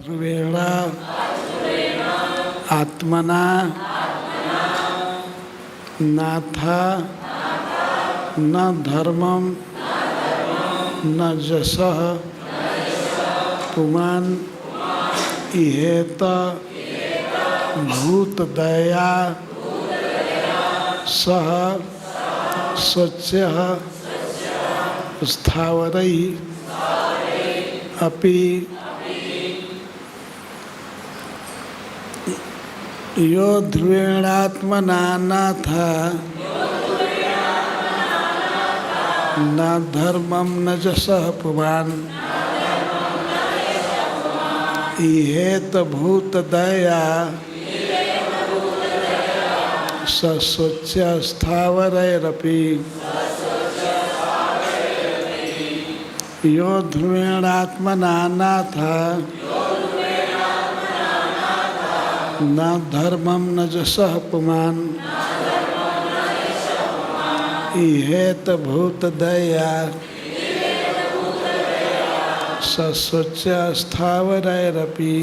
ध्रुवेण आत्मना नाथ न धर्मं न यशः पुमान् इहेत भूतदया सह स्वच्छः स्थावरैः अपि यो ध्रुवेणात्मना नाथ न धर्मं न यशः पुमान् इहेत भूतदया सस्वच्छ स्थावरैरपि यो ध्रुवेणात्मना नाथ न धर्मं न यशः पुमान् इहेत भूतदया सस्वच्छ स्थावरैरपि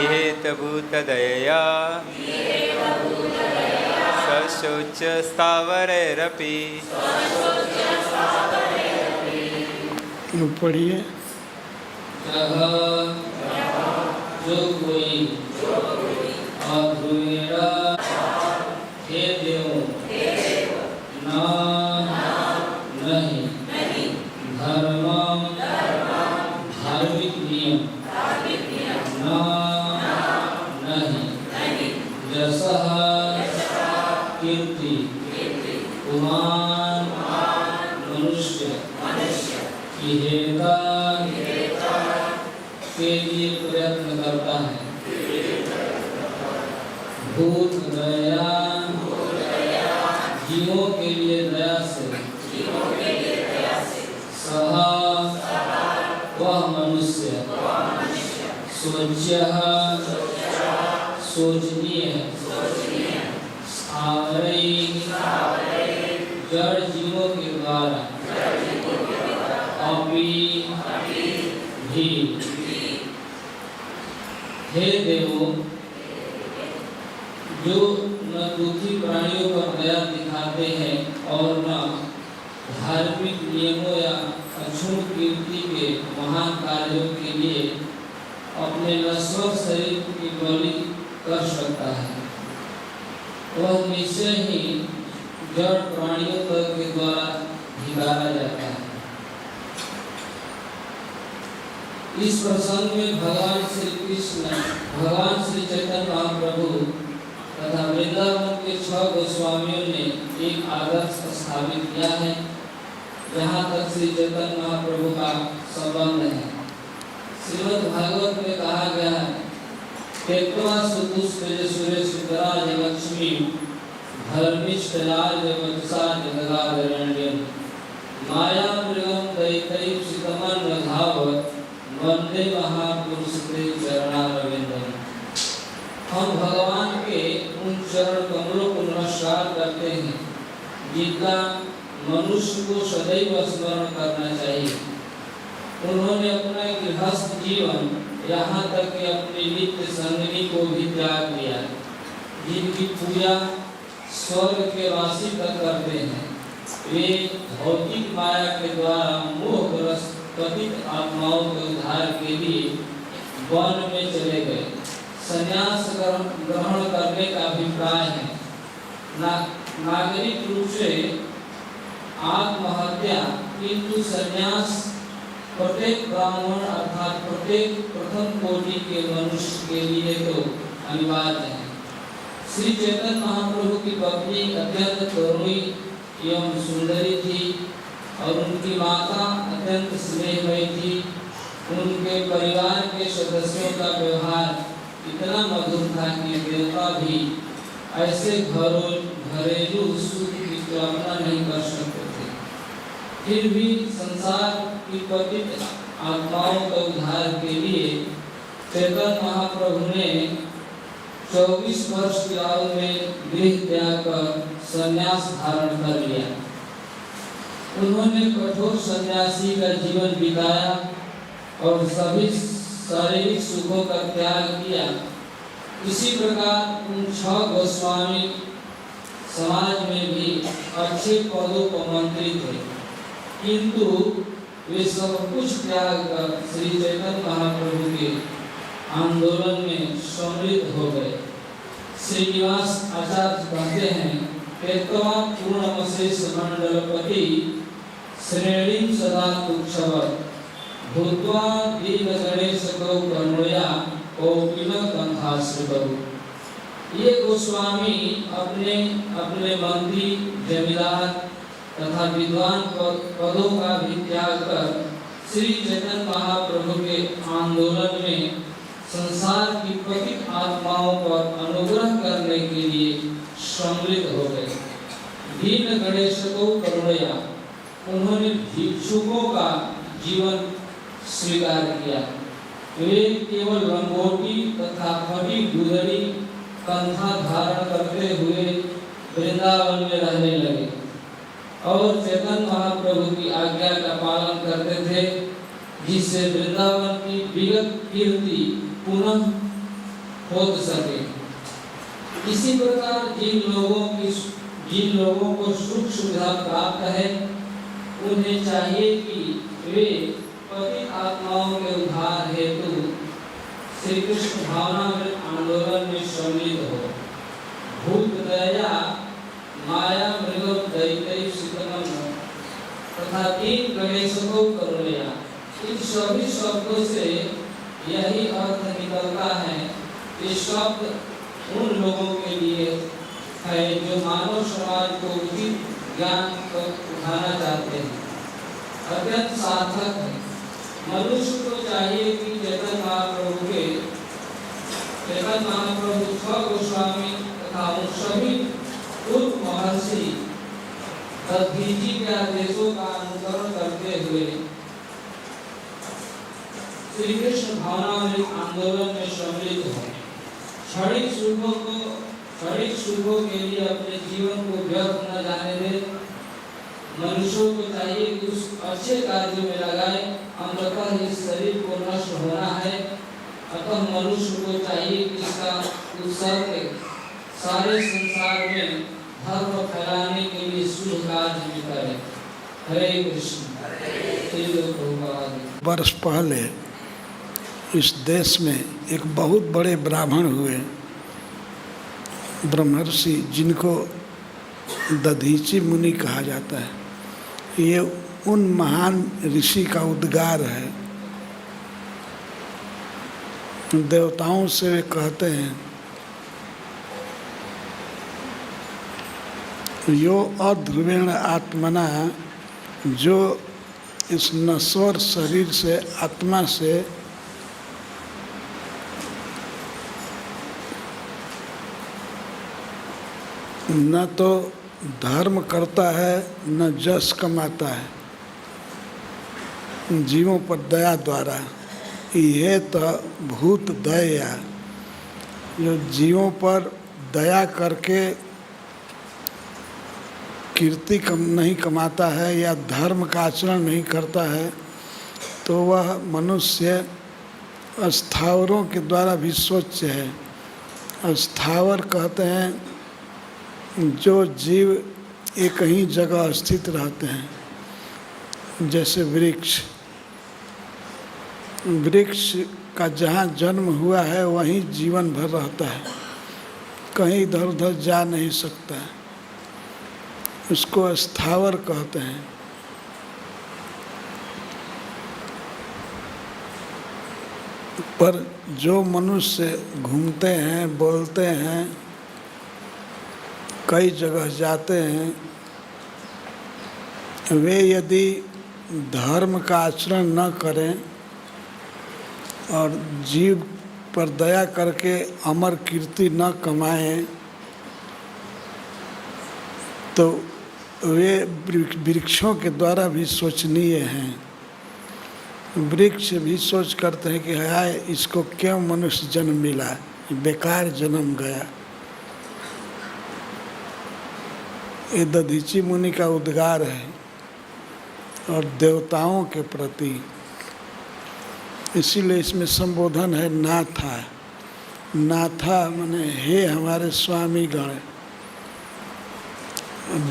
इहेत भूतदयया सशोच स्थावरैरपि पढ़िए। जो कोई अध्रुवेण हे देवों न नहीं धर्म धार्मिक नियम न नहीं यशः कीर्ति पुमान् मनुष्य इहेता के लिए प्रयत्न करता है भूत दया जीवों के लिए दया से सहा वह मनुष्य सोच्यः सोचनीय जड़ जीवों के द्वारा अपि भी हे देवों जो न दुखी प्राणियों पर दया दिखाते हैं और न धार्मिक नियमों या अक्षुण कीर्ति के महान कार्यों के लिए अपने नश्वर शरीर की बलि कर सकता है वह निश्चय ही जड़ प्राणियों के द्वारा धिक्कारा जाता है। इस प्रसंग में भगवान श्री कृष्ण भगवान श्री चैतन्य महाप्रभु तथा वृंदावन के 6 गोस्वामियों ने एक आदर्श स्थापित किया है जहाँ तक श्री चैतन्य महाप्रभु का संबंध है। श्रीमद् भागवत में कहा त्यक्त्वा सुतुष्टजसुरेशुतराज लक्ष्मी धर्मिष्ठराज वत्सा जगदादरण्यम माया मृगम दैतैक्षितमन्वधावत वंदे महापुरुष ते चरणारविंदम। हम भगवान के उन चरण कमलों को नमस्कार करते हैं जिनका मनुष्य को सदैव स्मरण करना चाहिए। उन्होंने अपना गृहस्थ जीवन यहाँ तक कि अपनी नित्य संगिनी को भी त्याग दिया, जिनकी पूजा स्वर्ग के वासी तक करते हैं। वे भौतिक माया के द्वारा मोहग्रस्त पतित आत्माओं के उद्धार के लिए वन में चले गए। संन्यास ग्रहण करने का अभिप्राय है नागरिक रूप से आत्महत्या, किंतु संन्यास प्रत्येक ब्राह्मण अर्थात प्रत्येक प्रथम कोटि के मनुष्य के लिए तो अनिवार्य है। श्री चैतन्य महाप्रभु की पत्नी अत्यंत तरुणी एवं सुंदरी थी और उनकी माता अत्यंत स्नेहमयी थी। उनके परिवार के सदस्यों का व्यवहार इतना मधुर था कि देवता भी ऐसे घरेलू सुख की कामना नहीं कर सकते थे। फिर भी संसार की पतित आत्माओं के उद्धार के लिए चैतन्य महाप्रभु ने 24 वर्ष की आयु में गृह त्याग कर संन्यास धारण कर लिया। उन्होंने कठोर सन्यासी का जीवन बिताया और सभी शारीरिक सुखों का त्याग किया। इसी प्रकार उन 6 गोस्वामी समाज में भी अच्छे पदों पर मंत्री थे, किंतु वे सब कुछ त्याग कर श्री चैतन्य महाप्रभु के आंदोलन में सम्मिलित हो गए। श्रीनिवास आचार्य कहते हैं, त्यक्त्वा पूर्णमशेष मंडलपति श्रेणीं सदा तुच्छवत् भूत्वा दीनगणेश गौ करुणया कौपिन कंठाश्रितौ। ये गोस्वामी अपने मंत्री, जमींदार तथा विद्वान पदों का भी त्याग कर श्री चैतन्य महाप्रभु के आंदोलन में संसार की पतित आत्माओं पर अनुग्रह करने के लिए सम्मिलित हो गए। दीन गणेश को करुणया, उन्होंने भिक्षुकों का जीवन स्वीकार किया। वे केवल लंगोटी तथा फटी गुदड़ी कंथा धारण करते हुए वृंदावन में रहने लगे और चैतन्य महाप्रभु की आज्ञा का पालन करते थे, जिससे वृंदावन की विगत कीर्ति पुनः हो सके। इसी प्रकार जिन लोगों को सुख सुविधा प्राप्त है, उन्हें चाहिए कि वे पतित आत्माओं के उद्धार हेतु श्री कृष्ण भावनामृत आंदोलन में सम्मिलित हो। भूत दया माया मृगम दैतैक्षितमं तथा दीन गणेश को करुणया, इन सभी शब्दों से यही अर्थ निकलता है। ये शब्द उन लोगों के लिए है जो मानव समाज को उचित ज्ञान पर उठाना चाहते हैं। अत्यंत सार्थक है। मनुष्य को चाहिए कि चैतन्य महाप्रभु 6 गोस्वामी तथा उन सभी पूर्व महर्षि दधीची के आदेशों का अनुसरण करते हुए श्री कृष्ण भावनामृत आंदोलन में सम्मिलित हो। क्षणिक सुखों के लिए अपने जीवन को व्यर्थ न जाने दे। मनुष्यों को चाहिए कि उस अच्छे कार्य में लगाए। अंततः इस शरीर को नष्ट होना है, अतः मनुष्य को चाहिए कि इसका उत्सर्ग सारे संसार में धर्म फैलाने के लिए शुभ कार्य भी करे। हरे कृष्ण। वर्ष पहले इस देश में एक बहुत बड़े ब्राह्मण हुए, ब्रह्मर्षि, जिनको दधीची मुनि कहा जाता है। ये उन महान ऋषि का उद्गार है। देवताओं से वे कहते हैं, यो अध्रुवेण आत्मना, जो इस नश्वर शरीर से, आत्मा से न तो धर्म करता है न जस कमाता है, जीवों पर दया द्वारा। ये तो भूत दया, जो जीवों पर दया करके कीर्ति नहीं कमाता है या धर्म का आचरण नहीं करता है, तो वह मनुष्य स्थावरों के द्वारा भी स्वच्छ है। स्थावर कहते हैं जो जीव एक ही जगह स्थित रहते हैं, जैसे वृक्ष। वृक्ष का जहाँ जन्म हुआ है वहीं जीवन भर रहता है, कहीं इधर उधर जा नहीं सकता है, उसको स्थावर कहते हैं। पर जो मनुष्य घूमते हैं, बोलते हैं, कई जगह जाते हैं, वे यदि धर्म का आचरण न करें और जीव पर दया करके अमर कीर्ति न कमाएं, तो वे वृक्षों के द्वारा भी शोचनीय हैं। वृक्ष भी सोच करते हैं कि हाय, इसको क्यों मनुष्य जन्म मिला, बेकार जन्म गया। ये दधीची मुनि का उद्गार है और देवताओं के प्रति, इसीलिए इसमें संबोधन है नाथा। नाथा माने हे हमारे स्वामी गण।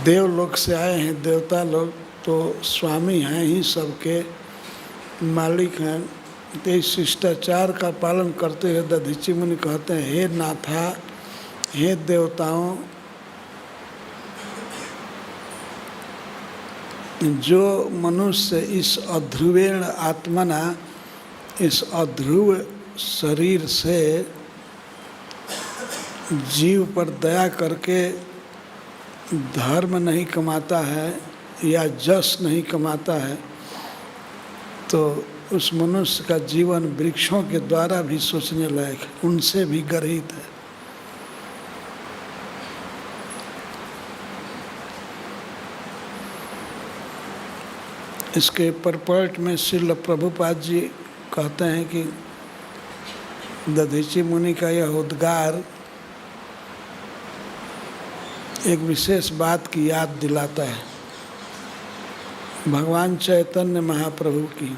देवलोक से आए हैं देवता लोग, तो स्वामी हैं ही, सबके मालिक हैं। तो इस शिष्टाचार का पालन करते हुए दधीची मुनि कहते हैं, हे नाथा, हे देवताओं, जो मनुष्य इस अध्रुवेण आत्मना, इस अध्रुव शरीर से जीव पर दया करके धर्म नहीं कमाता है या जस नहीं कमाता है, तो उस मनुष्य का जीवन वृक्षों के द्वारा भी सोचने लायक है, उनसे भी गर्हित है। इसके परपट में श्रील प्रभुपाद जी कहते हैं कि दधीची मुनि का यह उद्गार एक विशेष बात की याद दिलाता है, भगवान चैतन्य महाप्रभु की।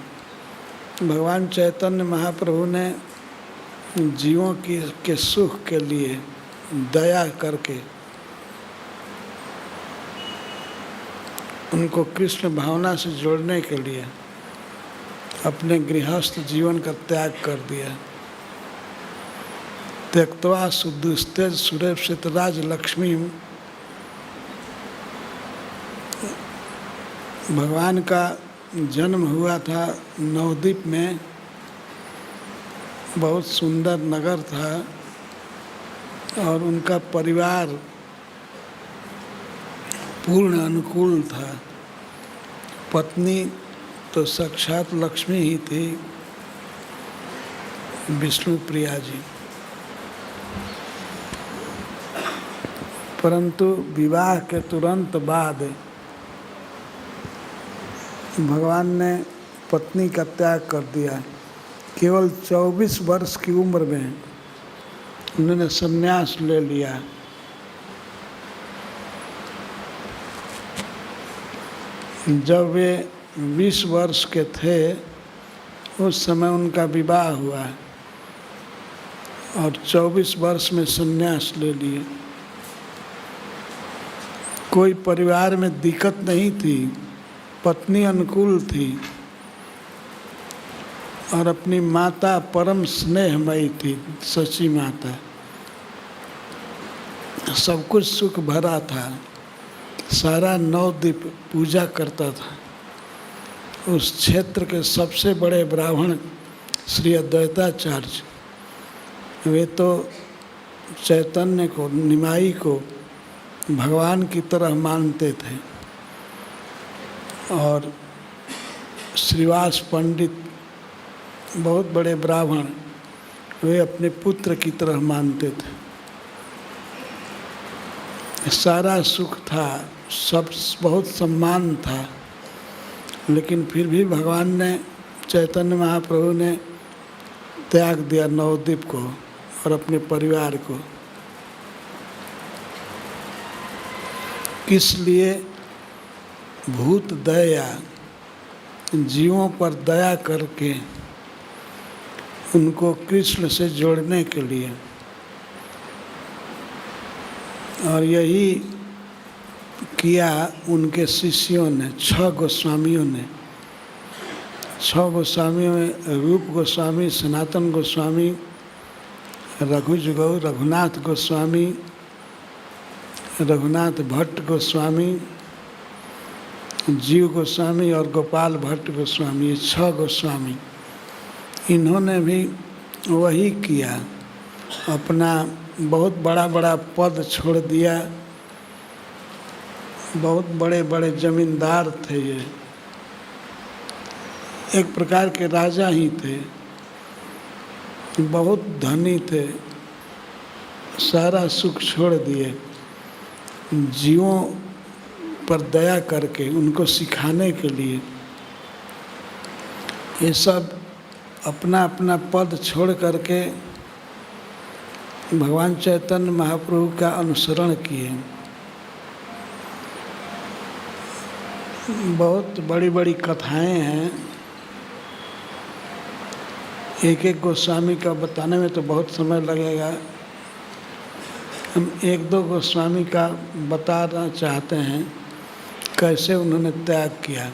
भगवान चैतन्य महाप्रभु ने जीवों के सुख के लिए दया करके उनको कृष्ण भावना से जोड़ने के लिए अपने गृहस्थ जीवन का त्याग कर दिया। त्यक्त्वा सुदुस्तेज सुरेप्सित राज लक्ष्मी, भगवान का जन्म हुआ था नवद्वीप में, बहुत सुंदर नगर था और उनका परिवार पूर्ण अनुकूल था। पत्नी तो साक्षात लक्ष्मी ही थी, विष्णु प्रिया जी। परंतु विवाह के तुरंत बाद भगवान ने पत्नी का त्याग कर दिया। केवल 24 वर्ष की उम्र में उन्होंने संन्यास ले लिया। जब वे 20 वर्ष के थे उस समय उनका विवाह हुआ और 24 वर्ष में संन्यास ले लिए। कोई परिवार में दिक्कत नहीं थी, पत्नी अनुकूल थी और अपनी माता परम स्नेहमयी थी, सची माता। सब कुछ सुख भरा था। सारा नवद्वीप पूजा करता था। उस क्षेत्र के सबसे बड़े ब्राह्मण श्री अद्वैताचार्य, वे तो चैतन्य को, निमाई को भगवान की तरह मानते थे और श्रीवास पंडित, बहुत बड़े ब्राह्मण, वे अपने पुत्र की तरह मानते थे। सारा सुख था, सब बहुत सम्मान था, लेकिन फिर भी भगवान ने, चैतन्य महाप्रभु ने त्याग दिया नवद्वीप को और अपने परिवार को। किस लिए? भूत दया, जीवों पर दया करके उनको कृष्ण से जोड़ने के लिए। और यही किया उनके शिष्यों ने, 6 गोस्वामियों ने। 6 गोस्वामियों में रूप गोस्वामी, सनातन गोस्वामी, रघुजगौ, रघुनाथ गोस्वामी, रघुनाथ भट्ट गोस्वामी, जीव गोस्वामी और गोपाल भट्ट गोस्वामी, ये 6 गोस्वामी। इन्होंने भी वही किया, अपना बहुत बड़ा बड़ा पद छोड़ दिया। बहुत बड़े बड़े जमींदार थे ये, एक प्रकार के राजा ही थे, बहुत धनी थे। सारा सुख छोड़ दिए, जीवों पर दया करके उनको सिखाने के लिए। ये सब अपना अपना पद छोड़ करके भगवान चैतन्य महाप्रभु का अनुसरण किए। बहुत बड़ी बड़ी कथाएं हैं, एक एक गोस्वामी का बताने में तो बहुत समय लगेगा। हम 1-2 गोस्वामी का बताना चाहते हैं, कैसे उन्होंने त्याग किया।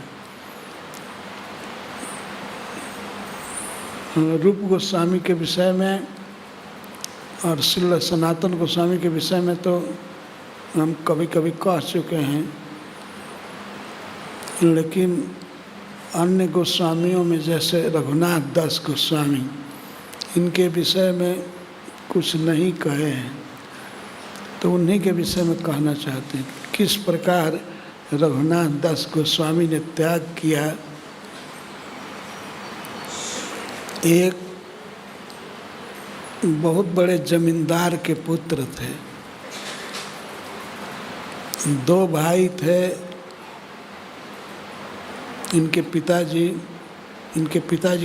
रूप गोस्वामी के विषय में और श्रील सनातन गोस्वामी के विषय में तो हम कभी कभी कह चुके हैं, लेकिन अन्य गोस्वामियों में जैसे रघुनाथ दास गोस्वामी, इनके विषय में कुछ नहीं कहे हैं, तो उन्हीं के विषय में कहना चाहते हैं किस प्रकार रघुनाथ दास गोस्वामी ने त्याग किया। एक बहुत बड़े जमींदार के पुत्र थे, 2 भाई थे। इनके पिताजी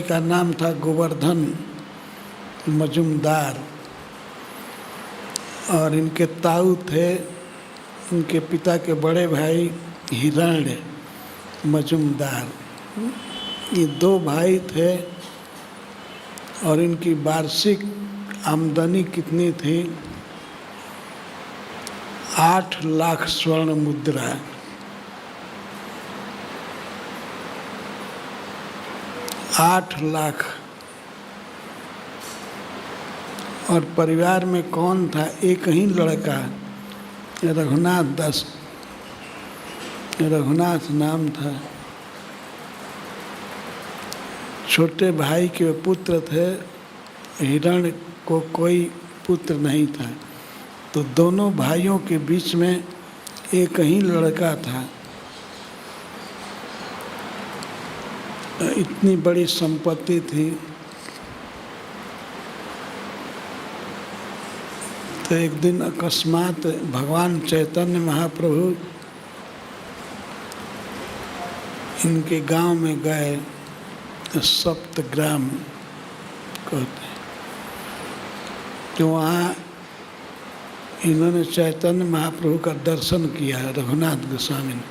का नाम था गोवर्धन मजुमदार, और इनके ताऊ थे, इनके पिता के बड़े भाई हिरण्य मजुमदार। ये 2 भाई थे, और इनकी वार्षिक आमदनी कितनी थी? 8 लाख स्वर्ण मुद्रा। 8 लाख। और परिवार में कौन था? एक ही लड़का, रघुनाथ दास, रघुनाथ नाम था। छोटे भाई के पुत्र थे, हिरण्य को कोई पुत्र नहीं था, तो दोनों भाइयों के बीच में एक ही लड़का था। इतनी बड़ी संपत्ति थी। तो एक दिन अकस्मात भगवान चैतन्य महाप्रभु इनके गांव में गए, सप्तग्राम कहते हैं। तो वहाँ इन्होंने चैतन्य महाप्रभु का दर्शन किया, रघुनाथ गोस्वामी ने,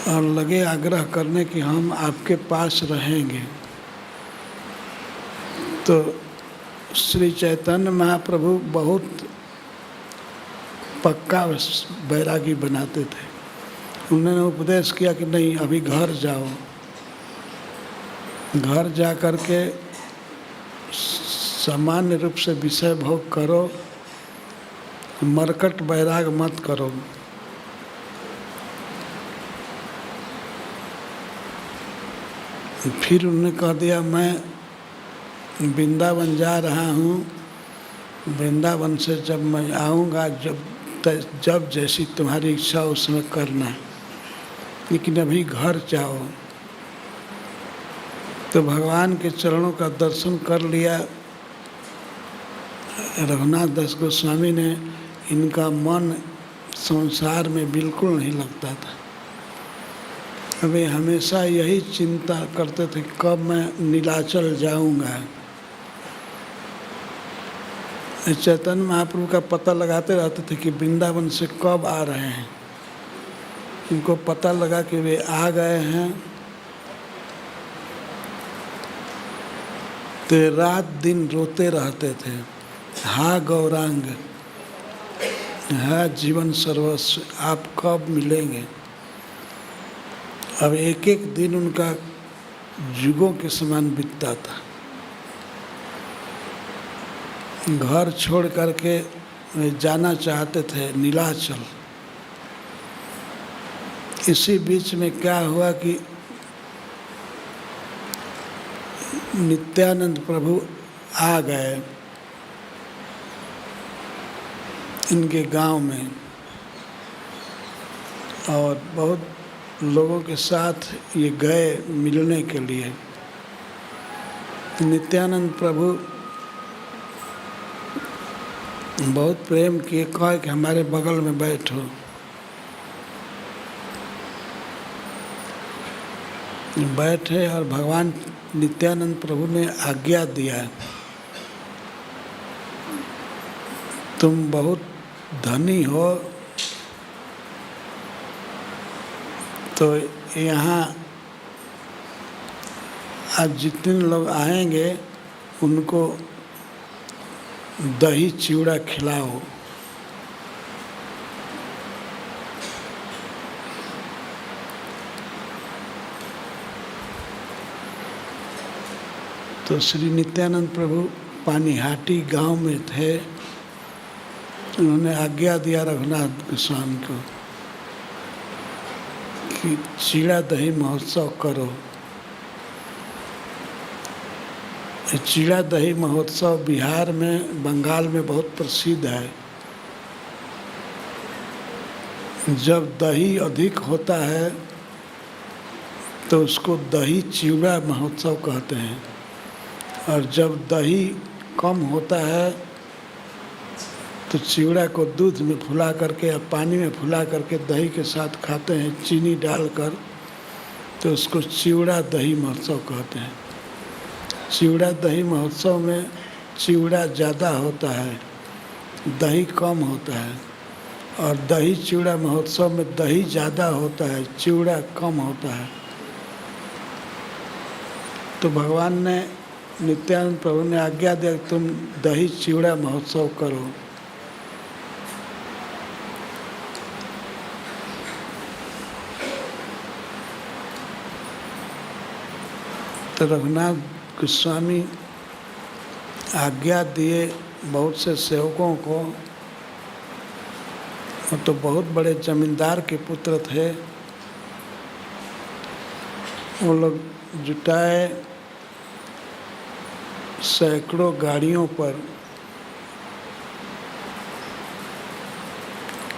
और लगे आग्रह करने कि हम आपके पास रहेंगे। तो श्री चैतन्य महाप्रभु बहुत पक्का बैरागी बनाते थे। उन्होंने उपदेश किया कि नहीं, अभी घर जाओ, घर जा कर के सामान्य रूप से विषय भोग करो, मरकट बैराग मत करो। फिर उन्होंने कह दिया, मैं वृंदावन जा रहा हूँ, वृंदावन से जब मैं आऊँगा, जब जैसी तुम्हारी इच्छा उस समय करना, लेकिन अभी घर जाओ। तो भगवान के चरणों का दर्शन कर लिया रघुनाथ दास गोस्वामी ने, इनका मन संसार में बिल्कुल नहीं लगता था। वे हमेशा यही चिंता करते थे कब मैं नीलाचल जाऊंगा। चैतन्य महाप्रभु का पता लगाते रहते थे कि वृंदावन से कब आ रहे हैं। उनको पता लगा कि वे आ गए हैं तो रात दिन रोते रहते थे, हा गौरांग, हा जीवन सर्वस्व, आप कब मिलेंगे। अब एक एक दिन उनका युगों के समान बीतता था। घर छोड़ करके वे जाना चाहते थे नीलाचल। इसी बीच में क्या हुआ कि नित्यानंद प्रभु आ गए इनके गांव में और बहुत लोगों के साथ ये गए मिलने के लिए। नित्यानंद प्रभु बहुत प्रेम किए, कहा कि हमारे बगल में बैठो। बैठे और भगवान नित्यानंद प्रभु ने आज्ञा दिया, तुम बहुत धनी हो तो यहाँ आज जितने लोग आएंगे उनको दही चिवड़ा खिलाओ। तो श्री नित्यानंद प्रभु पानीहाटी गांव में थे। उन्होंने आज्ञा दिया रघुनाथ गोस्वामी को कि चिड़ा दही महोत्सव करो। चिड़ा दही महोत्सव बिहार में, बंगाल में बहुत प्रसिद्ध है। जब दही अधिक होता है तो उसको दही चिड़ा महोत्सव कहते हैं, और जब दही कम होता है तो चिवड़ा को दूध में फुला करके या पानी में फुला करके दही के साथ खाते हैं, चीनी डालकर, तो उसको चिवड़ा दही महोत्सव कहते हैं। चिवड़ा दही महोत्सव में चिवड़ा ज़्यादा होता है, दही कम होता है, और दही चिवड़ा महोत्सव में दही ज़्यादा होता है, चिवड़ा कम होता है। तो भगवान ने, नित्यानंद प्रभु ने आज्ञा दिया कि तुम दही चिवड़ा महोत्सव करो। तो रघुनाथ गोस्वामी आज्ञा दिए बहुत से सेवकों को। वो तो बहुत बड़े जमींदार के पुत्र थे। वो लोग जुटाए सैकड़ों गाड़ियों पर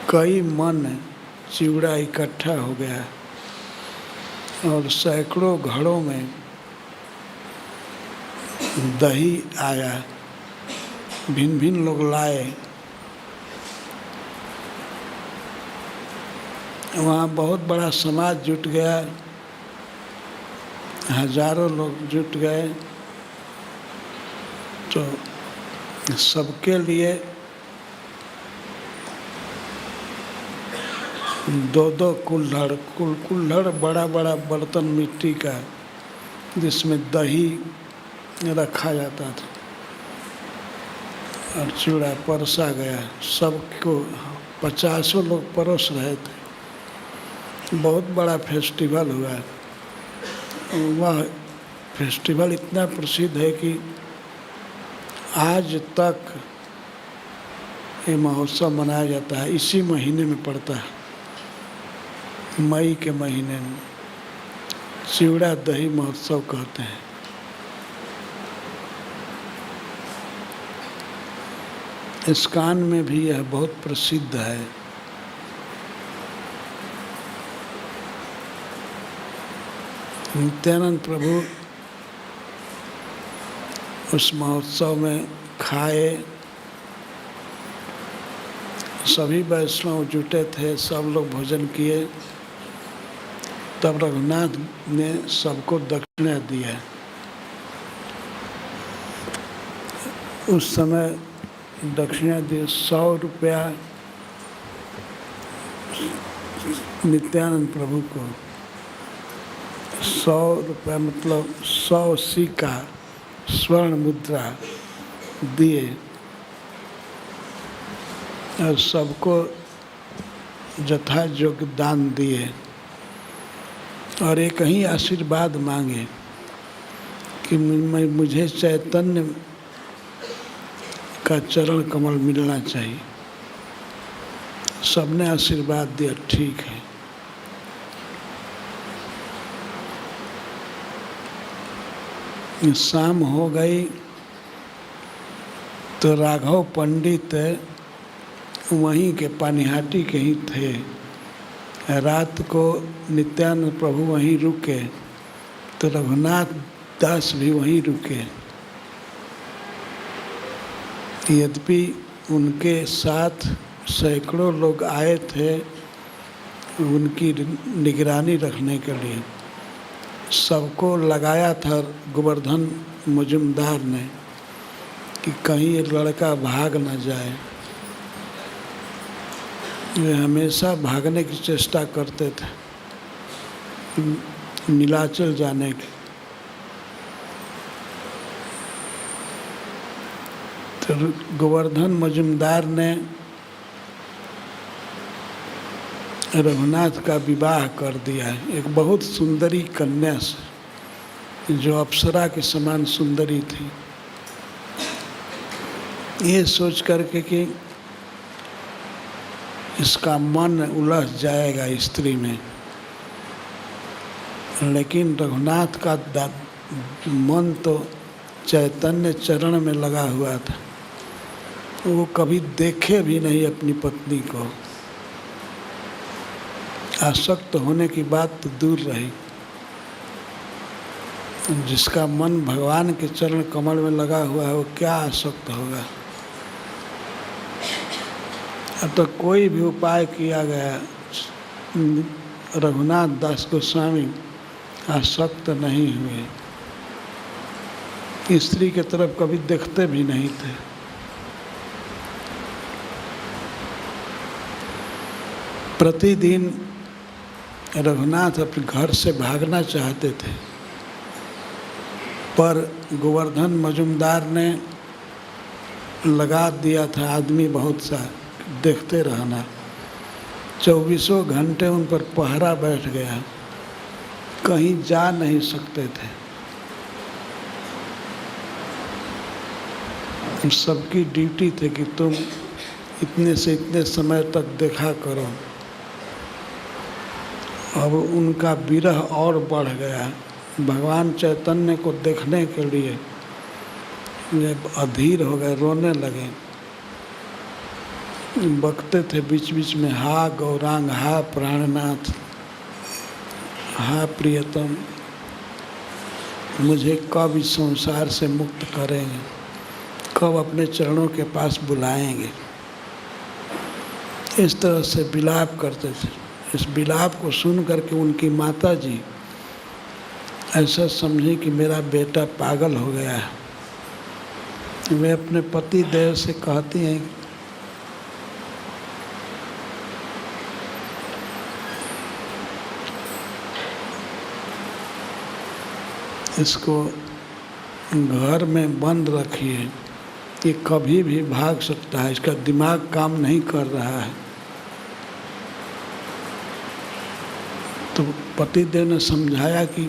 कई मन चिवड़ा इकट्ठा हो गया और सैकड़ों घड़ों में दही आया, भिन्न भिन्न लोग लाए। वहाँ बहुत बड़ा समाज जुट गया, हजारों लोग जुट गए। तो सबके लिए दो दो कुल्हड़ बड़ा बड़ा बर्तन मिट्टी का जिसमें दही रखा जाता था और चूड़ा परोसा गया। सबको 50 लोग परोस रहे थे। बहुत बड़ा फेस्टिवल हुआ। वह फेस्टिवल इतना प्रसिद्ध है कि आज तक ये महोत्सव मनाया जाता है। इसी महीने में पड़ता है, मई के महीने में चिवड़ा दही महोत्सव कहते हैं। इस्कॉन में भी यह बहुत प्रसिद्ध है। नित्यानंद प्रभु उस महोत्सव में खाए सभी वैष्णव जुटे थे, सब लोग भोजन किए। तब रघुनाथ ने सबको दक्षिणा दिया। उस समय दक्षिणा दी 100 रुपया नित्यानंद प्रभु को। 100 रुपया मतलब 100 सिक्का स्वर्ण मुद्रा दिए और सबको यथा योग्य दान दिए और एक ही आशीर्वाद मांगे कि मुझे चैतन्य का चरण कमल मिलना चाहिए। सबने आशीर्वाद दिया, ठीक है। शाम हो गई तो राघव पंडित वहीं के पानीहाटी के ही थे। रात को नित्यानंद प्रभु वहीं रुके तो रघुनाथ दास भी वहीं रुके। यद्यपि उनके साथ सैकड़ों लोग आए थे उनकी निगरानी रखने के लिए। सबको लगाया था गोवर्धन मजुमदार ने कि कहीं ये लड़का भाग न जाए। वे हमेशा भागने की चेष्टा करते थे, नीलाचल जाने की। तो गोवर्धन मजुमदार ने रघुनाथ का विवाह कर दिया है एक बहुत सुंदरी कन्या से, जो अप्सरा के समान सुंदरी थी। ये सोच करके कि इसका मन उलझ जाएगा स्त्री में, लेकिन रघुनाथ का मन तो चैतन्य चरण में लगा हुआ था। वो कभी देखे भी नहीं अपनी पत्नी को। आसक्त होने की बात तो दूर रही। जिसका मन भगवान के चरण कमल में लगा हुआ है वो क्या आसक्त होगा। अब तो कोई भी उपाय किया गया, रघुनाथ दास गोस्वामी आसक्त नहीं हुए, स्त्री की तरफ कभी देखते भी नहीं थे। प्रतिदिन रघुनाथ अपने घर से भागना चाहते थे, पर गोवर्धन मजुमदार ने लगा दिया था आदमी बहुत सा, देखते रहना। 24 घंटे उन पर पहरा बैठ गया, कहीं जा नहीं सकते थे। सबकी ड्यूटी थी कि तुम इतने से इतने समय तक देखा करो। अब उनका विरह और बढ़ गया। भगवान चैतन्य को देखने के लिए वे अधीर हो गए, रोने लगे। बकते थे बीच बीच में, हा गौरांग, हा प्राणनाथ, हा प्रियतम, मुझे कब इस संसार से मुक्त करेंगे, कब अपने चरणों के पास बुलाएंगे। इस तरह से विलाप करते थे। इस विलाप को सुन करके उनकी माता जी ऐसा समझे कि मेरा बेटा पागल हो गया है। वे अपने पति देव से कहती हैं, इसको घर में बंद रखिए, ये कभी भी भाग सकता है, इसका दिमाग काम नहीं कर रहा है। तो पतिदेव ने समझाया कि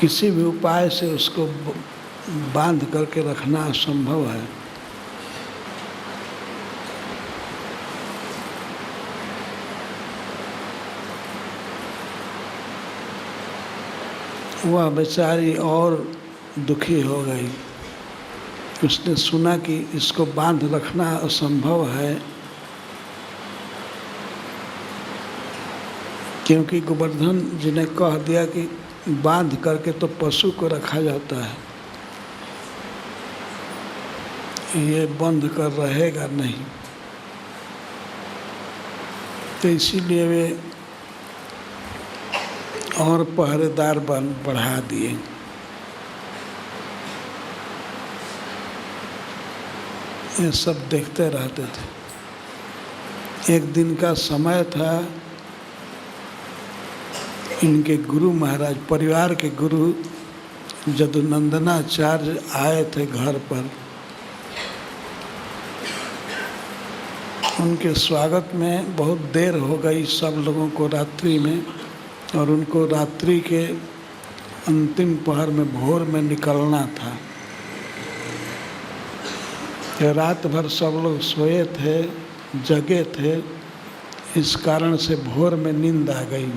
किसी भी उपाय से उसको बांध करके रखना असंभव है। वह बेचारी और दुखी हो गई। उसने सुना कि इसको बांध रखना असंभव है, क्योंकि गोवर्धन जी ने कह दिया कि बांध करके तो पशु को रखा जाता है, ये बंद कर रहेगा नहीं। तो इसीलिए वे और पहरेदार बढ़ा दिए। ये सब देखते रहते थे। एक दिन का समय था, इनके गुरु महाराज, परिवार के गुरु जदुनंदनाचार्य आए थे घर पर। उनके स्वागत में बहुत देर हो गई सब लोगों को रात्रि में, और उनको रात्रि के अंतिम पहर में भोर में निकलना था। रात भर सब लोग सोए थे, जगे थे, इस कारण से भोर में नींद आ गई।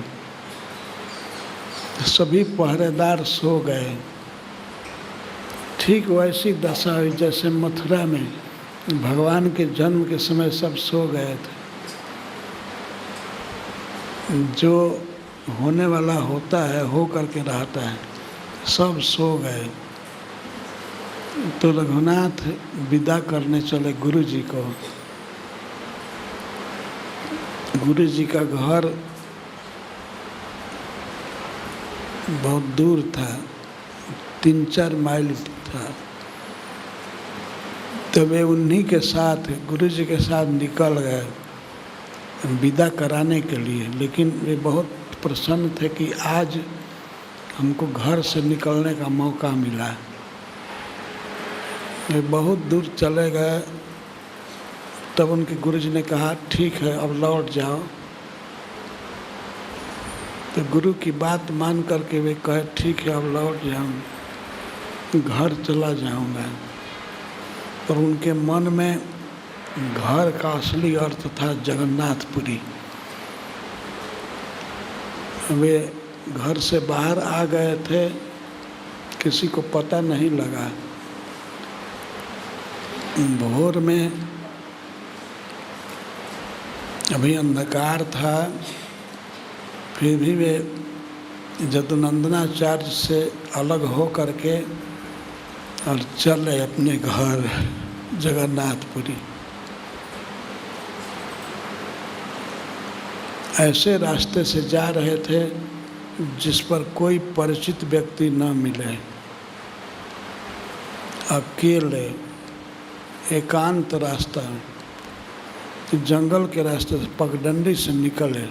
सभी पहरेदार सो गए। ठीक वैसी दशा हुई जैसे मथुरा में भगवान के जन्म के समय सब सो गए थे। जो होने वाला होता है, हो करके रहता है, सब सो गए। तो रघुनाथ विदा करने चले गुरु जी को। गुरु जी का घर बहुत दूर था, 3-4 माइल था। तो वे उन्हीं के साथ, गुरु जी के साथ निकल गए विदा कराने के लिए। लेकिन वे बहुत प्रसन्न थे कि आज हमको घर से निकलने का मौका मिला। वे बहुत दूर चले गए। तब उनके गुरुजी ने कहा, ठीक है अब लौट जाओ। तो गुरु की बात मान करके वे कहे, ठीक है अब लौट जाऊँ, घर चला जाऊँगा। पर उनके मन में घर का असली अर्थ था जगन्नाथपुरी। वे घर से बाहर आ गए थे, किसी को पता नहीं लगा। भोर में अभी अंधकार था, फिर भी वे जदुनंदनाचार्य से अलग हो करके और चले अपने घर जगन्नाथपुरी। ऐसे रास्ते से जा रहे थे जिस पर कोई परिचित व्यक्ति न मिले। अकेले एकांत रास्ता, जंगल के रास्ते से पगडंडी से निकले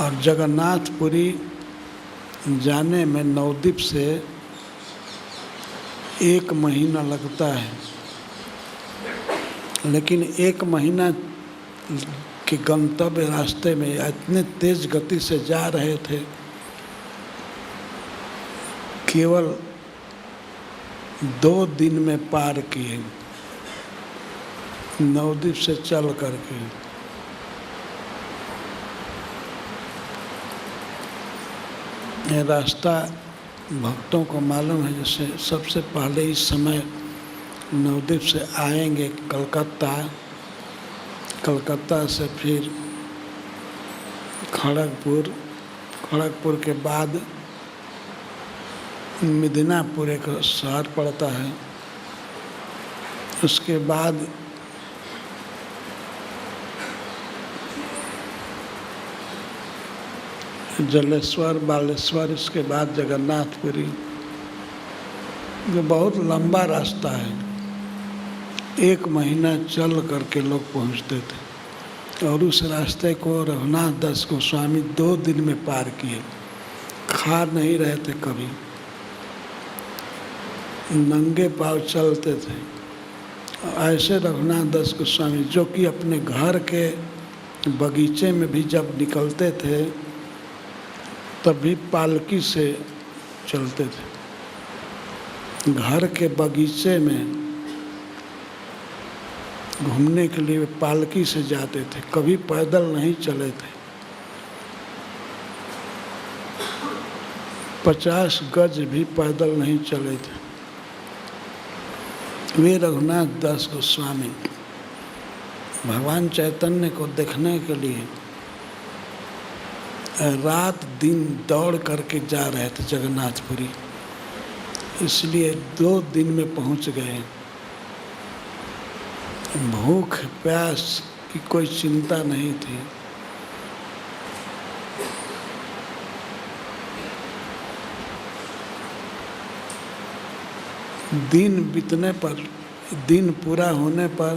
और जगन्नाथपुरी जाने में नवद्वीप से 1 महीना लगता है। लेकिन 1 महीना के गंतव्य रास्ते में इतने तेज गति से जा रहे थे, केवल 2 दिन में पार किए नवद्वीप से चल करके। ये रास्ता भक्तों को मालूम है। जैसे सबसे पहले इस समय नवद्वीप से आएंगे कलकत्ता से फिर खड़गपुर के बाद मिदनापुर एक शहर पड़ता है। उसके बाद जलेश्वर, बालेश्वर, इसके बाद जगन्नाथपुरी। जो बहुत लंबा रास्ता है, 1 महीना चल करके लोग पहुंचते थे। और उस रास्ते को रघुनाथ दास गोस्वामी 2 दिन में पार किए। खा नहीं रहे थे कभी, नंगे पाँव चलते थे। ऐसे रघुनाथ दास गोस्वामी, जो कि अपने घर के बगीचे में भी जब निकलते थे तब भी पालकी से चलते थे। घर के बगीचे में घूमने के लिए पालकी से जाते थे, कभी पैदल नहीं चले थे। 50 गज भी पैदल नहीं चले थे। वे रघुनाथ दास गोस्वामी भगवान चैतन्य को देखने के लिए रात दिन दौड़ करके जा रहे थे जगन्नाथपुरी। इसलिए 2 दिन में पहुंच गए। भूख प्यास की कोई चिंता नहीं थी। दिन बीतने पर, दिन पूरा होने पर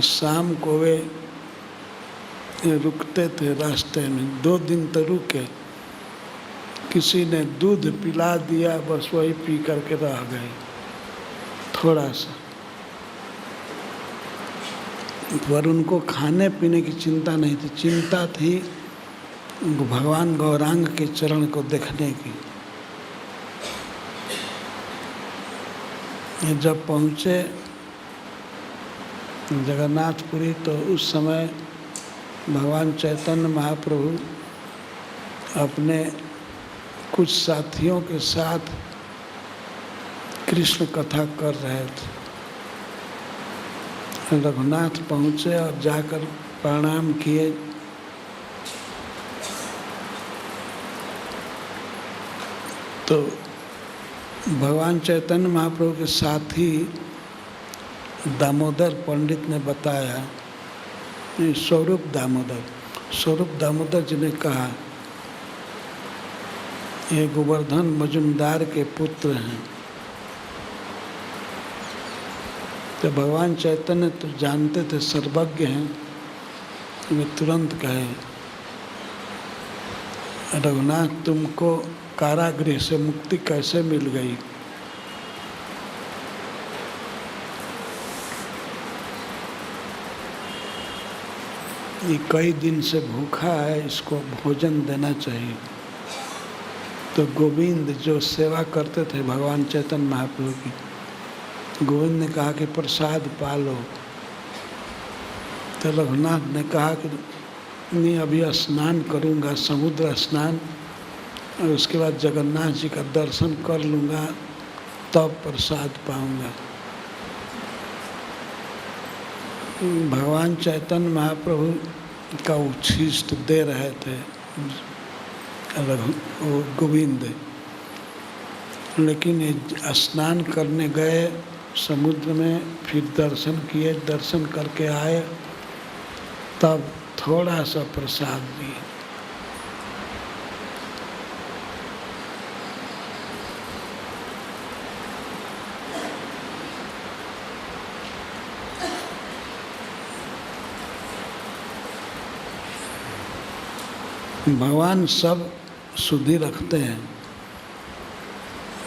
शाम को वे रुकते थे रास्ते में। 2 दिन तो रुके, किसी ने दूध पिला दिया, बस वही पी करके रह गए थोड़ा सा, पर उनको खाने पीने की चिंता नहीं थी। चिंता थी भगवान गौरांग के चरण को देखने की। जब पहुँचे जगन्नाथपुरी तो उस समय भगवान चैतन्य महाप्रभु अपने कुछ साथियों के साथ कृष्ण कथा कर रहे थे। रघुनाथ पहुँचे और जाकर प्रणाम किए। तो भगवान चैतन्य महाप्रभु के साथी दामोदर पंडित ने बताया, स्वरूप दामोदर जी ने कहा, ये गोवर्धन मजुमदार के पुत्र हैं। तो भगवान चैतन्य तो जानते थे, सर्वज्ञ हैं, वे तुरंत कहे, रघुनाथ तुमको कारागृह से मुक्ति कैसे मिल गई? ये कई दिन से भूखा है, इसको भोजन देना चाहिए। तो गोविंद जो सेवा करते थे भगवान चैतन्य महाप्रभु की, गोविंद ने कहा कि प्रसाद पालो। तो रघुनाथ ने कहा कि मैं अभी स्नान करूंगा, समुद्र स्नान, और उसके बाद जगन्नाथ जी का दर्शन कर लूँगा, तब प्रसाद पाऊंगा। भगवान चैतन्य महाप्रभु का उच्छिष्ट दे रहे थे गोविंद, लेकिन ये स्नान करने गए समुद्र में, फिर दर्शन किए, दर्शन करके आए, तब थोड़ा सा प्रसाद दिए। भगवान सब शुद्धि रखते हैं।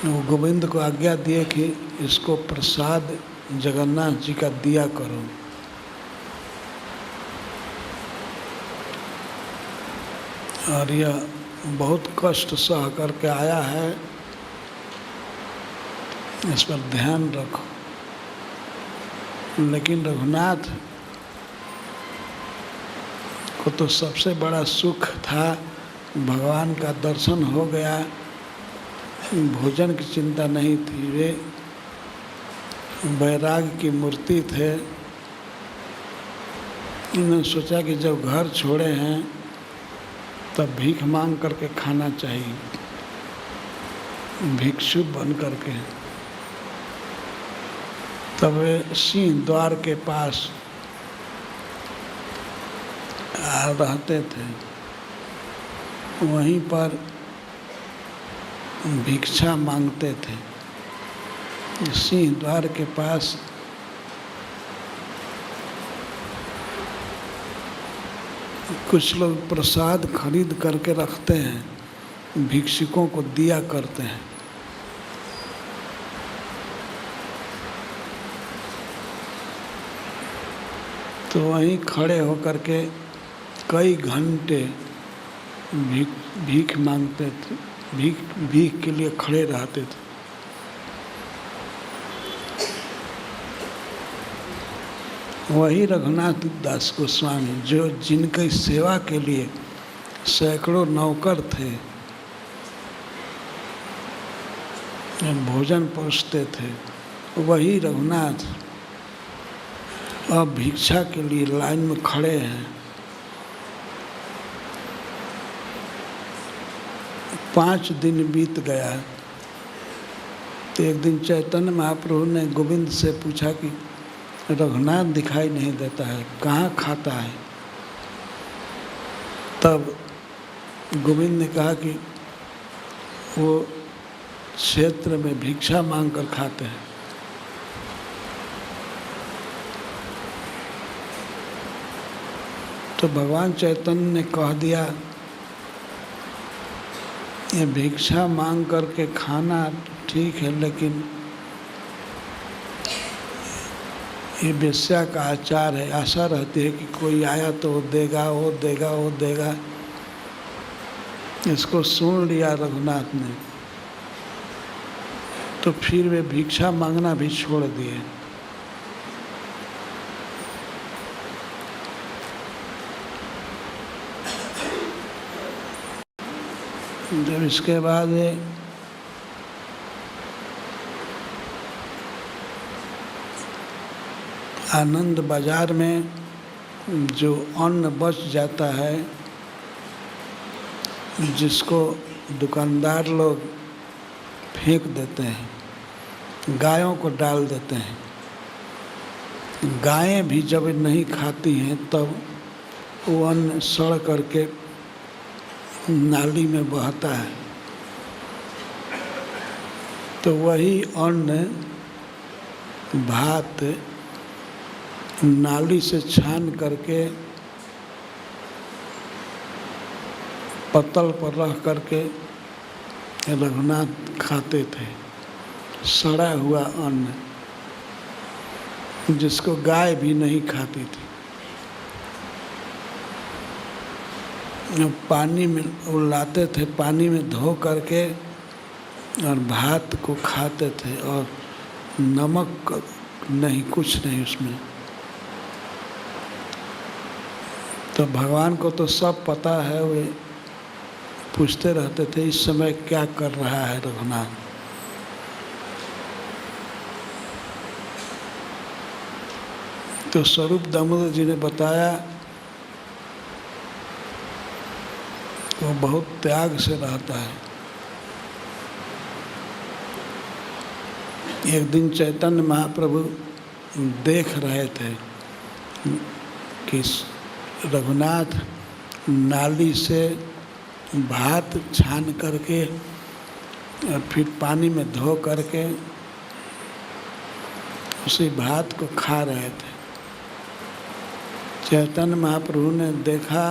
वो गोविंद को आज्ञा दिए कि इसको प्रसाद जगन्नाथ जी का दिया करो। और यह बहुत कष्ट सह करके आया है, इस पर ध्यान रखो। लेकिन रघुनाथ को तो सबसे बड़ा सुख था, भगवान का दर्शन हो गया, भोजन की चिंता नहीं थी। वे वैराग्य की मूर्ति थे। उन्होंने सोचा कि जब घर छोड़े हैं तब भीख मांग करके खाना चाहिए, भिक्षु बन करके। तब वे सिंह द्वार के पास रहते थे, वहीं पर भिक्षा मांगते थे। सिंह द्वार के पास कुछ लोग प्रसाद खरीद करके रखते हैं, भिक्षुकों को दिया करते हैं। तो वहीं खड़े होकर के कई घंटे भीख मांगते थे, भीख के लिए खड़े रहते थे। वही रघुनाथ दास गोस्वामी, जो जिनकी सेवा के लिए सैकड़ों नौकर थे, भोजन परोसते थे, वही रघुनाथ अब भिक्षा के लिए लाइन में खड़े हैं। 5 दिन बीत गया, तो एक दिन चैतन्य महाप्रभु ने गोविंद से पूछा कि रघुनाथ दिखाई नहीं देता है, कहाँ खाता है? तब गोविंद ने कहा कि वो क्षेत्र में भिक्षा मांग कर खाते हैं। तो भगवान चैतन्य ने कह दिया, ये भिक्षा मांग करके खाना ठीक है, लेकिन ये वेश्या का आचार है। आशा रहती है कि कोई आया तो वो देगा, वो देगा, वो देगा। इसको सुन लिया रघुनाथ ने, तो फिर वे भिक्षा मांगना भी छोड़ दिए। जब इसके बाद आनंद बाजार में जो अन्न बच जाता है, जिसको दुकानदार लोग फेंक देते हैं, गायों को डाल देते हैं। गायें भी जब नहीं खाती हैं तब वो अन्न सड़ करके नाली में बहता है। तो वही अन्न भात नाली से छान करके पत्तल पर रख करके रघुनाथ खाते थे। सड़ा हुआ अन्न जिसको गाय भी नहीं खाती थी। पानी में वो लाते थे, पानी में धो करके और भात को खाते थे, और नमक नहीं, कुछ नहीं उसमें। तो भगवान को तो सब पता है, वे पूछते रहते थे इस समय क्या कर रहा है रघुनाथ। तो स्वरूप दामोदर जी ने बताया वो बहुत त्याग से रहता है। एक दिन चैतन्य महाप्रभु देख रहे थे कि रघुनाथ नाली से भात छान करके और फिर पानी में धो करके उसी भात को खा रहे थे। चैतन्य महाप्रभु ने देखा,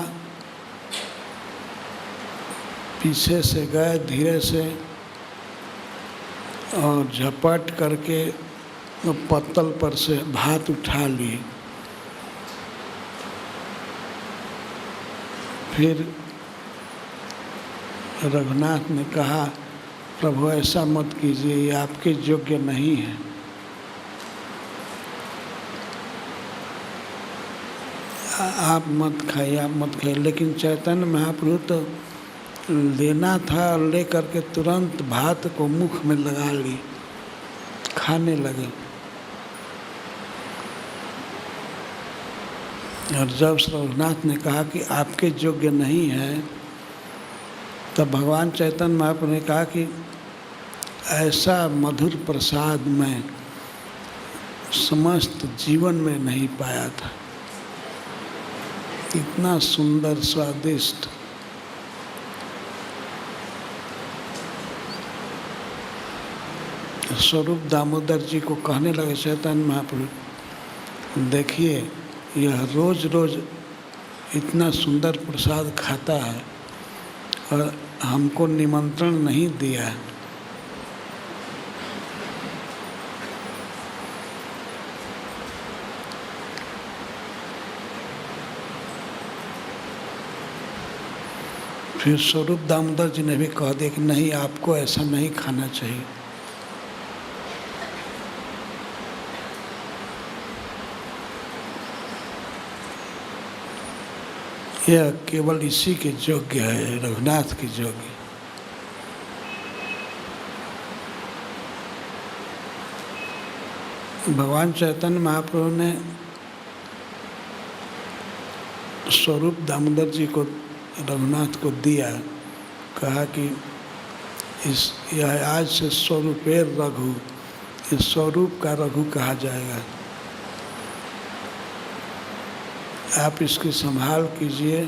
पीछे से गए धीरे से और झपट करके वो पत्तल पर से भात उठा लिए। फिर रघुनाथ ने कहा, प्रभु ऐसा मत कीजिए, ये आपके योग्य नहीं है। आप मत खाइए, आप मत खाइए। लेकिन चैतन्य महाप्रभु तो लेना था, ले करके तुरंत भात को मुख में लगा ली, खाने लगे। और जब रघुनाथ ने कहा कि आपके योग्य नहीं है, तब भगवान चैतन्य महाप्रभु ने कहा कि ऐसा मधुर प्रसाद मैं समस्त जीवन में नहीं पाया था। इतना सुंदर स्वादिष्ट। स्वरूप दामोदर जी को कहने लगे चैतन्य महाप्रभु, देखिए यह रोज रोज इतना सुंदर प्रसाद खाता है और हमको निमंत्रण नहीं दिया है। फिर स्वरूप दामोदर जी ने भी कह दिया कि नहीं, आपको ऐसा नहीं खाना चाहिए। यह केवल इसी के योग्य है, रघुनाथ के योग्य। भगवान चैतन्य महाप्रभु ने स्वरूप दामोदर जी को, रघुनाथ को दिया, कहा कि यह आज से स्वरूपेर रघु, इस स्वरूप का रघु कहा जाएगा। आप इसकी संभाल कीजिए।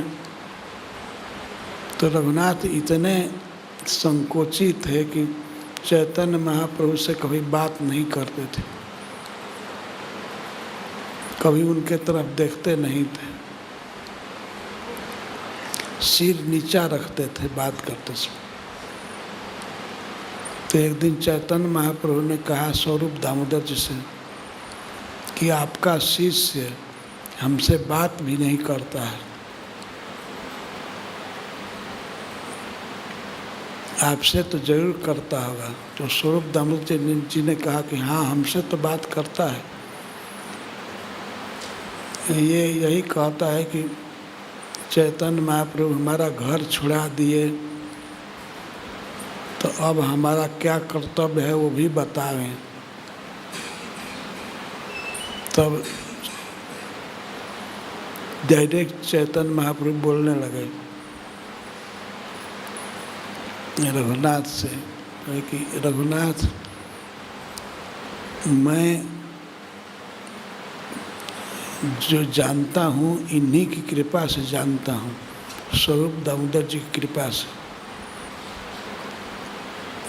तो रघुनाथ इतने संकोचित थे कि चैतन्य महाप्रभु से कभी बात नहीं करते थे, कभी उनके तरफ देखते नहीं थे, सिर नीचा रखते थे बात करते समय। तो एक दिन चैतन्य महाप्रभु ने कहा स्वरूप दामोदर जी से कि आपका शिष्य हमसे बात भी नहीं करता है, आपसे तो जरूर करता होगा। तो स्वरूप दामोदर जी ने कहा कि हाँ, हमसे तो बात करता है। ये यही कहता है कि चैतन्य महाप्रभु हमारा घर छुड़ा दिए, तो अब हमारा क्या कर्तव्य है वो भी बतावें। तब डायरेक्ट चैतन्य महाप्रभु बोलने लगे रघुनाथ से कि रघुनाथ, मैं जो जानता हूँ इन्हीं की कृपा से जानता हूँ, स्वरूप दामोदर जी की कृपा से।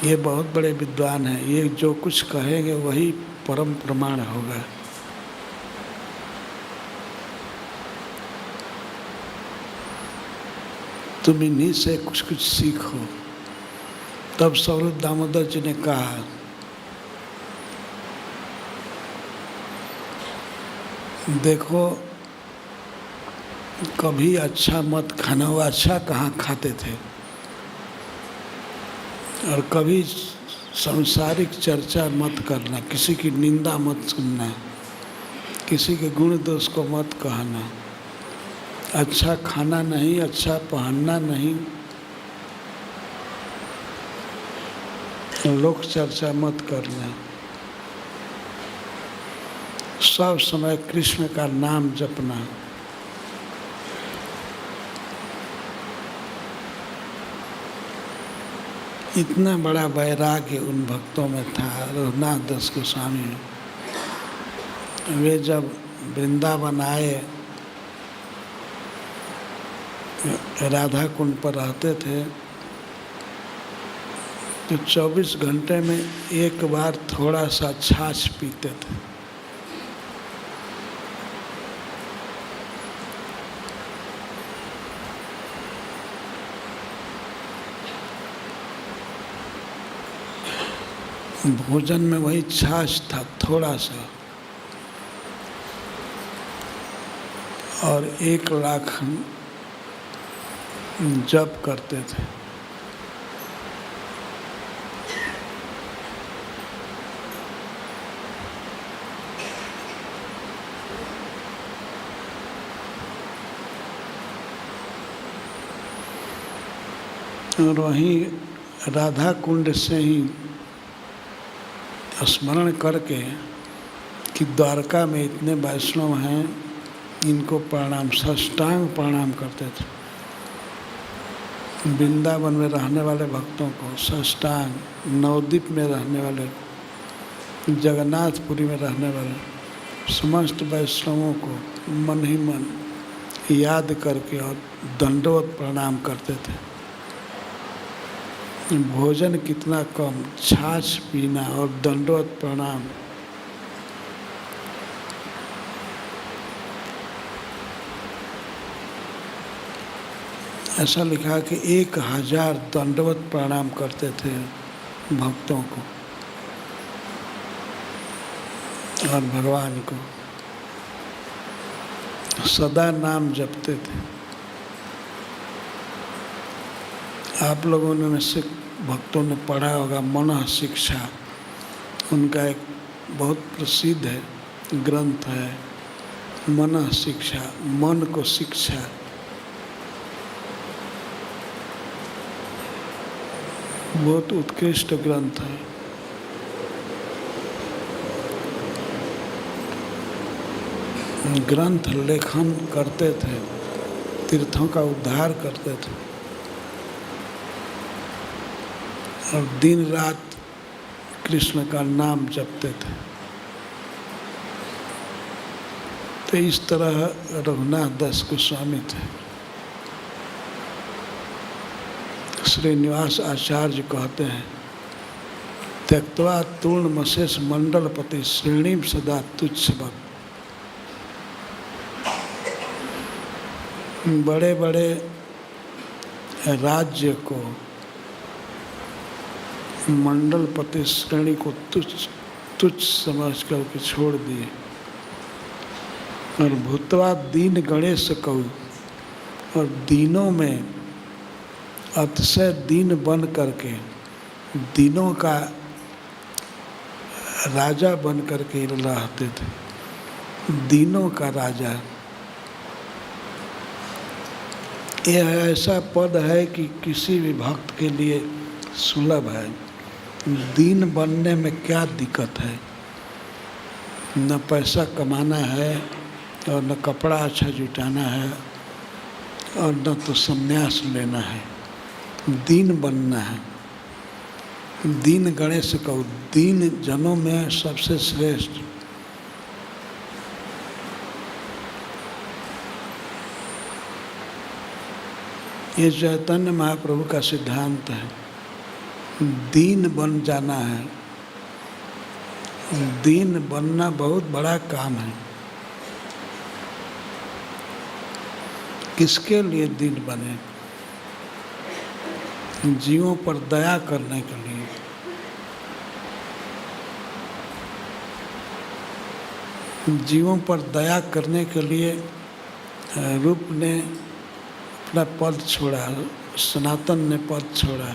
ये बहुत बड़े विद्वान हैं, ये जो कुछ कहेंगे वही परम प्रमाण होगा। तुम इन्हीं से कुछ कुछ सीखो। तब स्वरूप दामोदर जी ने कहा, देखो कभी अच्छा मत खाना, वो अच्छा कहाँ खाते थे, और कभी सांसारिक चर्चा मत करना, किसी की निंदा मत सुनना, किसी के गुण दोष को मत कहना, अच्छा खाना नहीं, अच्छा पहनना नहीं, लोक चर्चा मत करना, सब समय कृष्ण का नाम जपना। इतना बड़ा वैराग्य उन भक्तों में था। रघुनाथ दास गोस्वामी वे जब वृंदावन आए, राधा कुंड पर रहते थे, तो 24 घंटे में एक बार थोड़ा सा छाछ पीते थे। भोजन में वही छाछ था थोड़ा सा, और 1 लाख जप करते थे। और वहीं राधा कुंड से ही स्मरण करके कि द्वारका में इतने वैष्णव हैं, इनको प्रणाम, साष्टांग प्रणाम करते थे। वृंदावन में रहने वाले भक्तों को साष्टांग, नवद्वीप में रहने वाले, जगन्नाथपुरी में रहने वाले समस्त वैष्णवों को मन ही मन याद करके और दंडवत प्रणाम करते थे। भोजन कितना कम, छाछ पीना और दंडवत प्रणाम। ऐसा लिखा कि 1000 दंडवत प्रणाम करते थे भक्तों को और भगवान को, सदा नाम जपते थे। आप लोगों ने से भक्तों ने पढ़ा होगा मनः शिक्षा, उनका एक बहुत प्रसिद्ध है ग्रंथ है मनः शिक्षा, मन को शिक्षा। बहुत उत्कृष्ट ग्रंथ है। ग्रंथ लेखन करते थे, तीर्थों का उद्धार करते थे। और दिन रात कृष्ण का नाम जपते थे। तो इस तरह रघुनाथ दास गोस्वामी थे। श्रीनिवास आचार्य कहते हैं, त्यक्त्वा तूर्णमशेष मंडलपति श्रेणीम सदा तुच्छ भक्त। बड़े बड़े राज्य को, मंडलपति श्रेणी को तुच्छ समझ करके छोड़ दिए और भूतवा दीन गणेश कहू, और दीनों में अतिशय दीन बन करके, दीनों का राजा बन करके रहते थे। दीनों का राजा, यह ऐसा पद है कि किसी भी भक्त के लिए सुलभ है। दीन बनने में क्या दिक्कत है? न पैसा कमाना है और न कपड़ा अच्छा जुटाना है और न तो संन्यास लेना है, दीन बनना है। दीन गणेश को, दीन जनों में सबसे श्रेष्ठ। ये चैतन्य महाप्रभु का सिद्धांत है, दीन बन जाना है। दीन बनना बहुत बड़ा काम है। किसके लिए दीन बने? जीवों पर दया करने के लिए। जीवों पर दया करने के लिए रूप ने अपना पद छोड़ा, सनातन ने पद छोड़ा,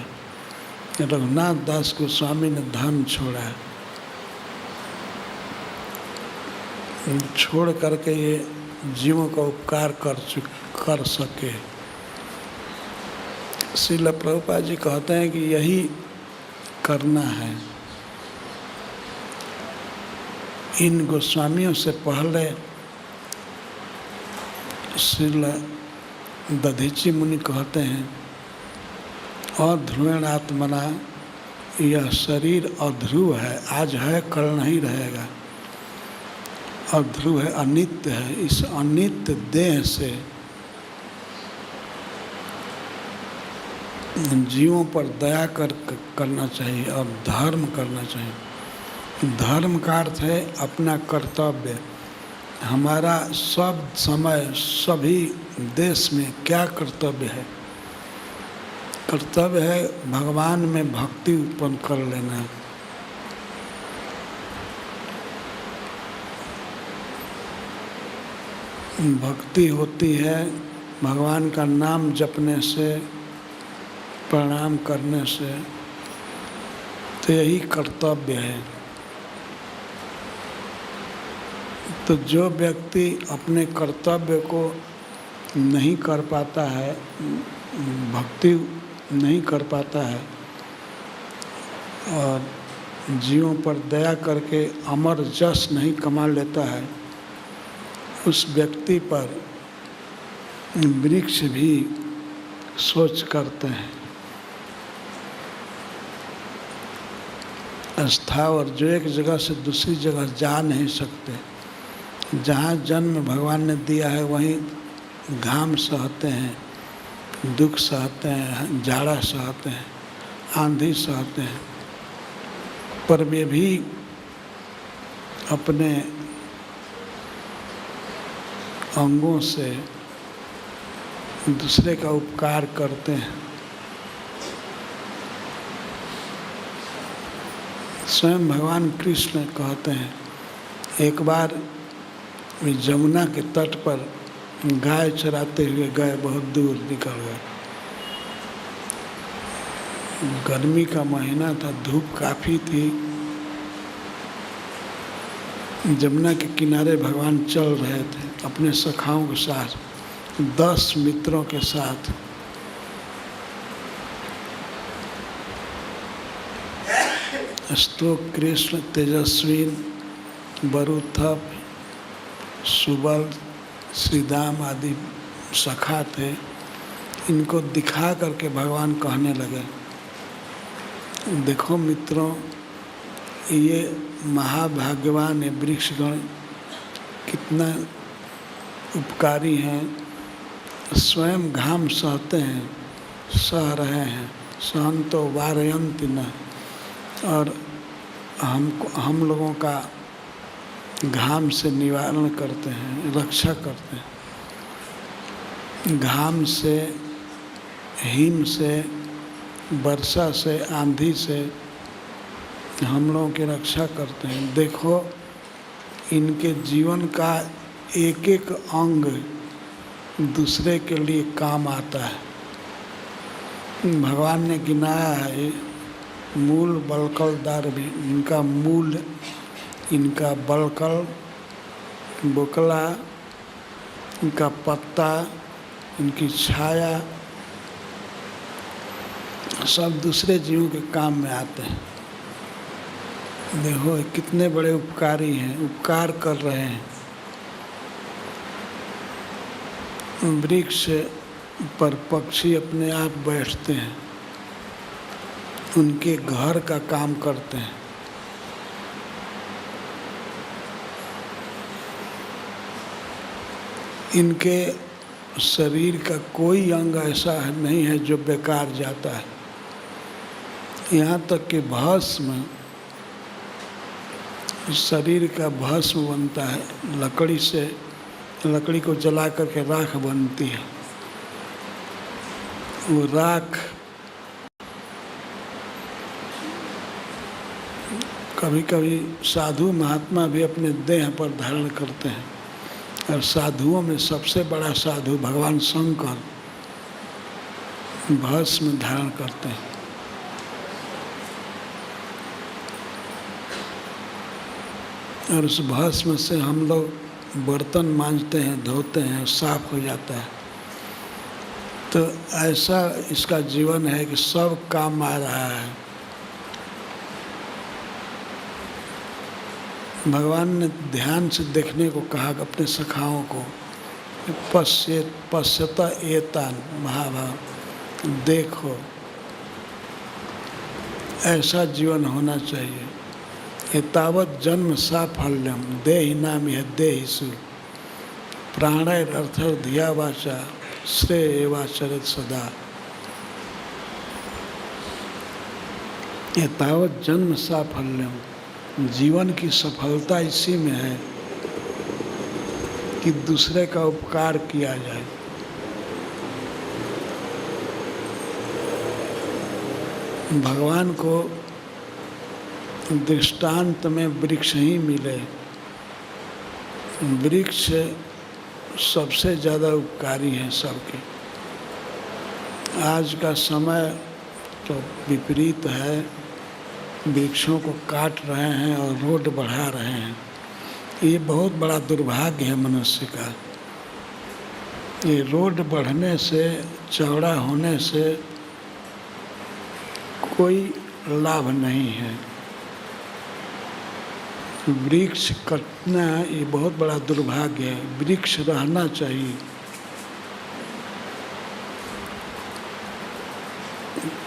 रघुनाथ दास गोस्वामी ने धन छोड़ा, छोड़ करके ये जीवों का उपकार कर सके। श्रील प्रभुपाद जी कहते हैं कि यही करना है। इन गोस्वामियों से पहले श्रील दधीची मुनि कहते हैं, अध्रुवेण आत्मना, यह शरीर अध्रुव है, आज है कल नहीं रहेगा। अध्रुव है, अनित्य है। इस अनित्य देह से जीवों पर दया करना चाहिए और धर्म करना चाहिए। धर्म का अर्थ है अपना कर्तव्य। हमारा सब समय सभी देश में क्या कर्तव्य है? कर्तव्य है भगवान में भक्ति उत्पन्न कर लेना। भक्ति होती है भगवान का नाम जपने से, प्रणाम करने से। तो यही कर्तव्य है। तो जो व्यक्ति अपने कर्तव्य को नहीं कर पाता है, भक्ति नहीं कर पाता है और जीवों पर दया करके अमर जस नहीं कमा लेता है, उस व्यक्ति पर वृक्ष भी सोच करते हैं। स्थावर जो एक जगह से दूसरी जगह जा नहीं सकते, जहाँ जन्म भगवान ने दिया है वहीं घाम सहते हैं, दुख सहते हैं, जाड़ा सहते हैं, आंधी सहते हैं, पर वे भी अपने अंगों से दूसरे का उपकार करते हैं। स्वयं भगवान कृष्ण कहते हैं, एक बार जमुना के तट पर गाय चराते हुए गए, बहुत दूर निकल गए। गर्मी का महीना था, धूप काफ़ी थी। जमुना के किनारे भगवान चल रहे थे अपने सखाओं के साथ, 10 मित्रों के साथ। अस्तो कृष्ण तेजस्वीन बरुथप सुबल श्रीदाम आदि सखा थे। इनको दिखा करके भगवान कहने लगे, देखो मित्रों, ये महाभाग्यवान है वृक्षगण, कितना उपकारी हैं। स्वयं घाम सहते हैं, सह रहे हैं, सहंतो वारयन्ति न, और हम लोगों का घाम से निवारण करते हैं, रक्षा करते हैं। घाम से, हिम से, वर्षा से, आंधी से हम लोगों की रक्षा करते हैं। देखो, इनके जीवन का एक एक अंग दूसरे के लिए काम आता है। भगवान ने गिनाया है, मूल बलकलदार भी, इनका मूल, इनका बलकल, बोकला, इनका पत्ता, इनकी छाया, सब दूसरे जीवों के काम में आते हैं। देखो कितने बड़े उपकारी हैं, उपकार कर रहे हैं। वृक्ष पर पक्षी अपने आप बैठते हैं, उनके घर का काम करते हैं। इनके शरीर का कोई अंग ऐसा नहीं है जो बेकार जाता है। यहाँ तक कि भस्म, शरीर का भस्म बनता है लकड़ी से, लकड़ी को जला करके राख बनती है। वो राख कभी कभी साधु महात्मा भी अपने देह पर धारण करते हैं, और साधुओं में सबसे बड़ा साधु भगवान शंकर भस्म धारण करते हैं। और उस भस्म से हम लोग बर्तन मांजते हैं, धोते हैं, साफ हो जाता है। तो ऐसा इसका जीवन है कि सब काम आ रहा है। भगवान ने ध्यान से देखने को कहा अपने सखाओं को, पश्यता एतान महाभाव, देखो ऐसा जीवन होना चाहिए। एतावत् जन्म साफल्यम देहि नाम यह देहिषु प्राणैरर्थर धिया वाचा श्रेय एवाचरत सदा। एतावत् जन्म साफल्यम, जीवन की सफलता इसी में है कि दूसरे का उपकार किया जाए। भगवान को दृष्टांत में वृक्ष ही मिले। वृक्ष सबसे ज़्यादा उपकारी हैं सबके। आज का समय तो विपरीत है, वृक्षों को काट रहे हैं और रोड बढ़ा रहे हैं। ये बहुत बड़ा दुर्भाग्य है मनुष्य का। ये रोड बढ़ने से, चौड़ा होने से कोई लाभ नहीं है। वृक्ष कटना ये बहुत बड़ा दुर्भाग्य है। वृक्ष रहना चाहिए।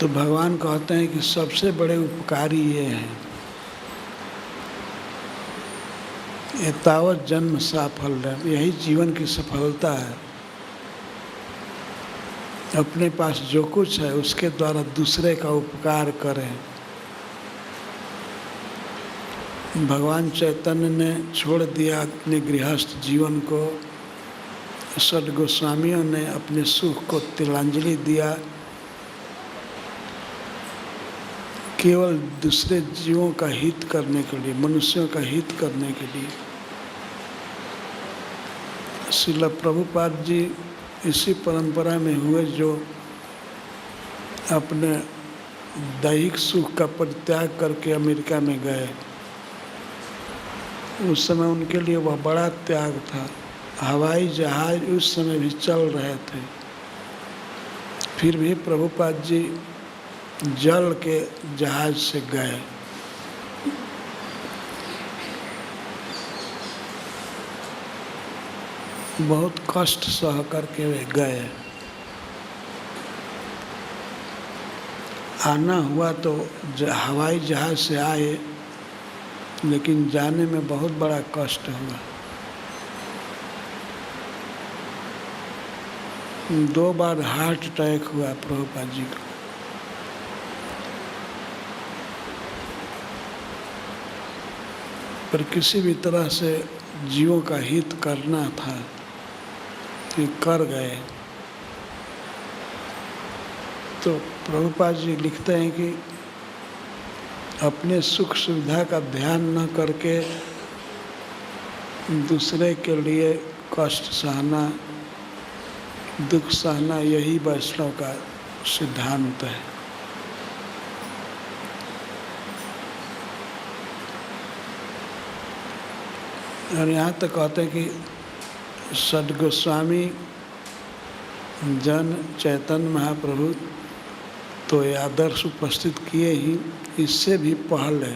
तो भगवान कहते हैं कि सबसे बड़े उपकारी ये हैं। एतावत् जन्म साफल्य, यही जीवन की सफलता है। अपने पास जो कुछ है उसके द्वारा दूसरे का उपकार करें। भगवान चैतन्य ने छोड़ दिया अपने गृहस्थ जीवन को। षड गोस्वामियों ने अपने सुख को तिलांजलि दिया। केवल दूसरे जीवों का हित करने के लिए, मनुष्यों का हित करने के लिए। श्रील प्रभुपाद जी इसी परंपरा में हुए, जो अपने दैहिक सुख का परित्याग करके अमेरिका में गए। उस समय उनके लिए वह बड़ा त्याग था। हवाई जहाज उस समय भी चल रहे थे, फिर भी प्रभुपाद जी जल के जहाज से गए। बहुत कष्ट सह करके वे गए। आना हुआ तो हवाई जहाज़ से आए, लेकिन जाने में बहुत बड़ा कष्ट हुआ। 2 बार हार्ट अटैक हुआ प्रभुपाद जी को। पर किसी भी तरह से जीवों का हित करना था, कि कर गए। तो प्रभुपाद जी लिखते हैं कि अपने सुख सुविधा का ध्यान न करके दूसरे के लिए कष्ट सहना, दुख सहना, यही वैष्णव का सिद्धांत है। और यहाँ तक कहते हैं कि सद्गोस्वामी जन चैतन्य महाप्रभु तो ये आदर्श उपस्थित किए ही, इससे भी पहले,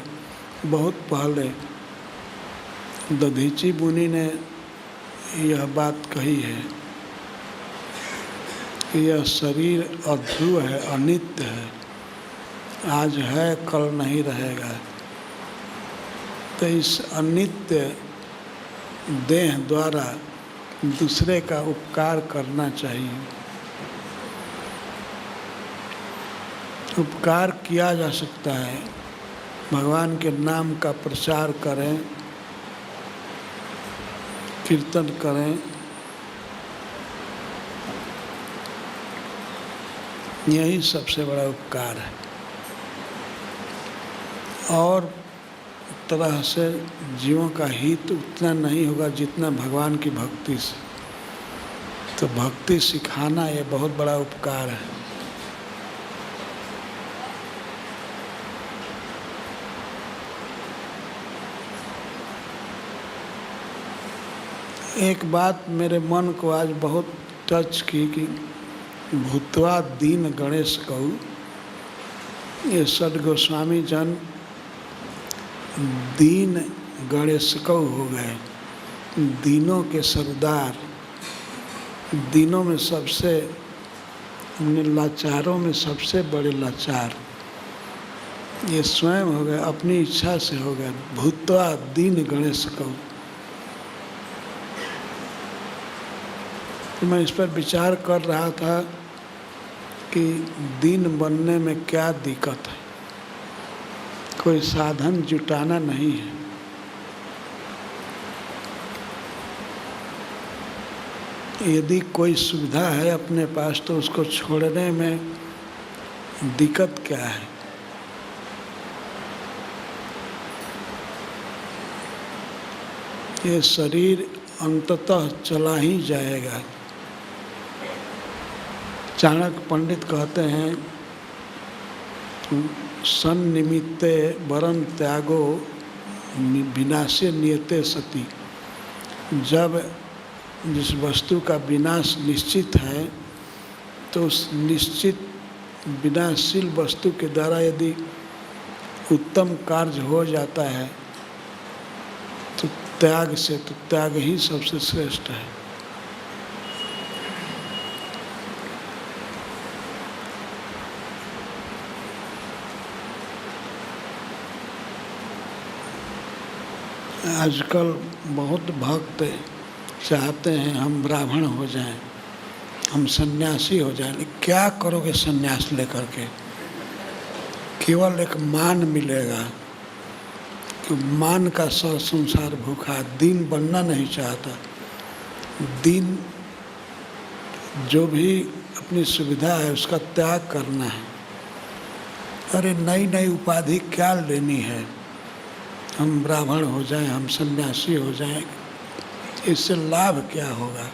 बहुत पहले दधीची मुनि ने यह बात कही है कि यह शरीर अध्रुव है, अनित्य है, आज है कल नहीं रहेगा। तो इस अनित्य देह द्वारा दूसरे का उपकार करना चाहिए। उपकार किया जा सकता है, भगवान के नाम का प्रचार करें, कीर्तन करें, यही सबसे बड़ा उपकार है। और तरह से जीवों का हित उतना नहीं होगा जितना भगवान की भक्ति से। तो भक्ति सिखाना ये बहुत बड़ा उपकार है। एक बात मेरे मन को आज बहुत टच की कि भूतवा दीन गणेश कहू, ये सद्गोस्वामी जन दीन गणेश कऊ हो गए, दीनों के सरदार, दीनों में सबसे, लाचारों में सबसे बड़े लाचार ये स्वयं हो गए, अपनी इच्छा से हो गए। भूतवा दीन गणेश कऊ। तो मैं इस पर विचार कर रहा था कि दीन बनने में क्या दिक्कत है। कोई साधन जुटाना नहीं है। यदि कोई सुविधा है अपने पास तो उसको छोड़ने में दिक्कत क्या है। ये शरीर अंततः चला ही जाएगा। चाणक्य पंडित कहते हैं सन्निमित्ते वरं त्यागो विनाशे नियते सति। जब जिस वस्तु का विनाश निश्चित है तो उस निश्चित विनाशशील वस्तु के द्वारा यदि उत्तम कार्य हो जाता है तो त्याग से, तो त्याग ही सबसे श्रेष्ठ है। आजकल बहुत भक्त चाहते हैं हम ब्राह्मण हो जाएं, हम सन्यासी हो जाएं। क्या करोगे सन्यास लेकर के? केवल एक मान मिलेगा कि मान का संसार भूखा, दीन बनना नहीं चाहता। दीन जो भी अपनी सुविधा है उसका त्याग करना है। अरे नई नई उपाधि क्या लेनी है? हम ब्राह्मण हो जाएं, हम सन्यासी हो जाएं, इससे लाभ क्या होगा?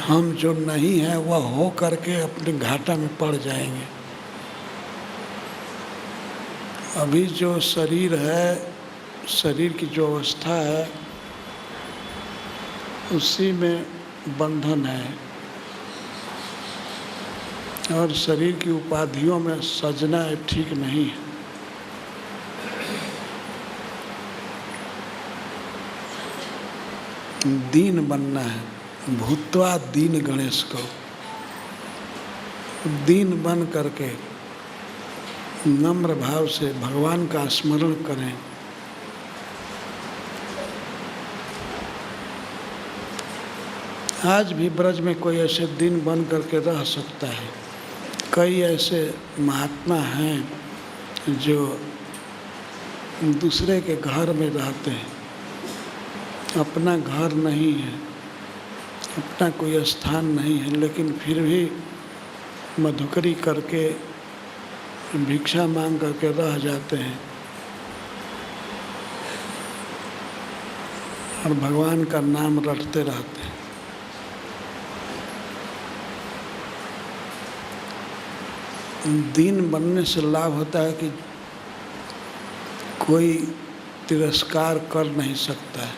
हम जो नहीं है वह हो करके अपने घाटा में पड़ जाएंगे। अभी जो शरीर है, शरीर की जो अवस्था है उसी में बंधन है और शरीर की उपाधियों में सजना ठीक नहीं है। दीन बनना है। भूतवा दीन गणेश को। दीन बन करके नम्र भाव से भगवान का स्मरण करें। आज भी ब्रज में कोई ऐसे दीन बन करके रह सकता है। कई ऐसे महात्मा हैं जो दूसरे के घर में रहते हैं, अपना घर नहीं है, अपना कोई स्थान नहीं है, लेकिन फिर भी मधुकरी करके भिक्षा मांग करके रह जाते हैं और भगवान का नाम रटते रहते हैं। दीन बनने से लाभ होता है कि कोई तिरस्कार कर नहीं सकता है।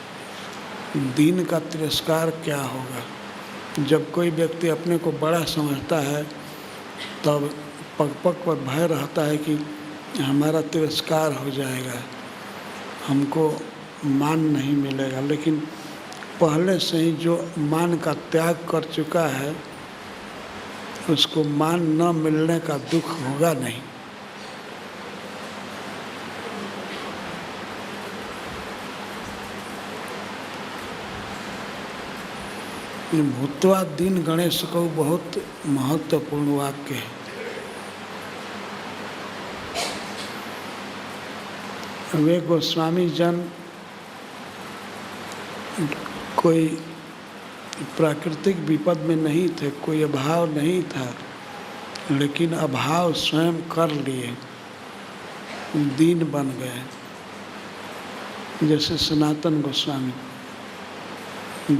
दीन का तिरस्कार क्या होगा? जब कोई व्यक्ति अपने को बड़ा समझता है तब पग पग पर भय रहता है कि हमारा तिरस्कार हो जाएगा, हमको मान नहीं मिलेगा। लेकिन पहले से ही जो मान का त्याग कर चुका है उसको मान न मिलने का दुख होगा नहीं। भूत्वा दीन गणेश को बहुत महत्वपूर्ण वाक्य है। वे गोस्वामी जन कोई प्राकृतिक विपद में नहीं थे, कोई अभाव नहीं था, लेकिन अभाव स्वयं कर लिए, दीन बन गए। जैसे सनातन गोस्वामी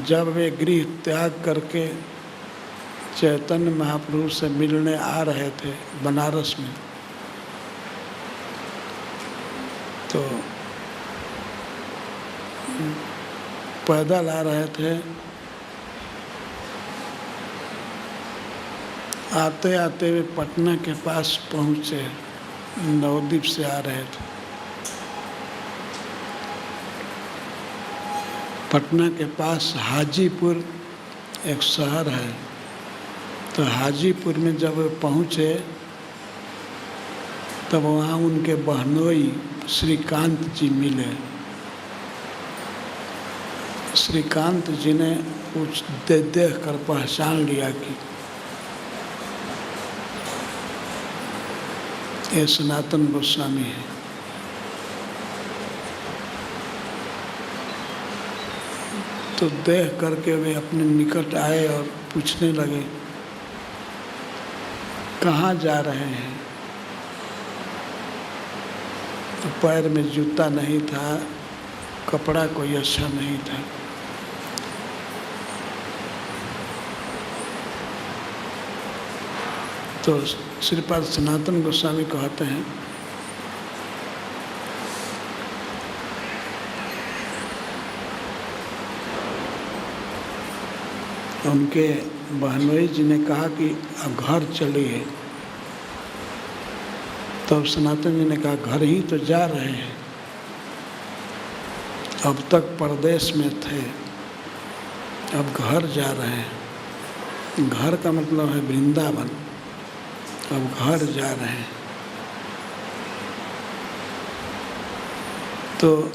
जब वे गृह त्याग करके चैतन्य महाप्रभु से मिलने आ रहे थे बनारस में, तो पैदल आ रहे थे। आते आते वे पटना के पास पहुँचे, नवद्वीप से आ रहे थे। पटना के पास हाजीपुर एक शहर है, तो हाजीपुर में जब वे पहुँचे तब वहाँ उनके बहनोई श्रीकांत जी मिले। श्रीकांत जी ने कुछ देख कर पहचान लिया कि ये सनातन गोस्वामी है। तो देख करके वे अपने निकट आए और पूछने लगे, कहाँ जा रहे हैं? तो पैर में जूता नहीं था, कपड़ा कोई अच्छा नहीं था। तो श्रीपाद सनातन गोस्वामी कहते हैं, उनके बहनोई जी ने कहा कि अब घर चलिए। तब सनातन जी ने कहा घर ही तो जा रहे हैं, अब तक परदेश में थे, अब घर जा रहे हैं। घर का मतलब है वृंदावन, अब घर जा रहे हैं। तो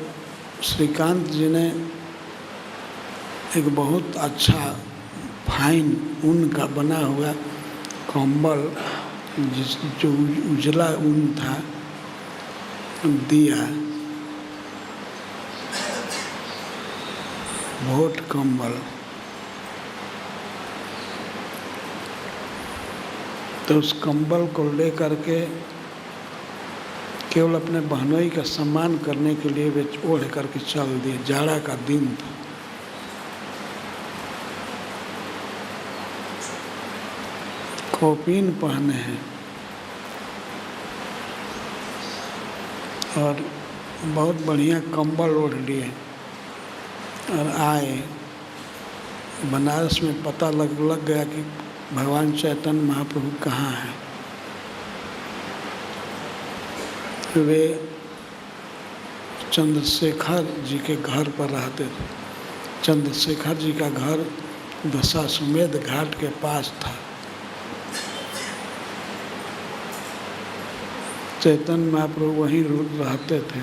श्रीकांत जी ने एक बहुत अच्छा फाइन ऊन का बना हुआ कंबल, जो उजला ऊन था, दिया। भोट कंबल। तो उस कंबल को लेकर के केवल अपने बहनोई का सम्मान करने के लिए वे ओढ़ करके चल दिए। जाड़ा का दिन था। कौपीन पहने हैं और बहुत बढ़िया कंबल ओढ़ लिए और आए। बनारस में पता लग गया कि भगवान चैतन्य महाप्रभु कहाँ हैं। वे चंद्रशेखर जी के घर पर रहते थे। चंद्रशेखर जी का घर दशाश्वमेध घाट के पास था। चैतन्य महाप्रभु वहीं रहते थे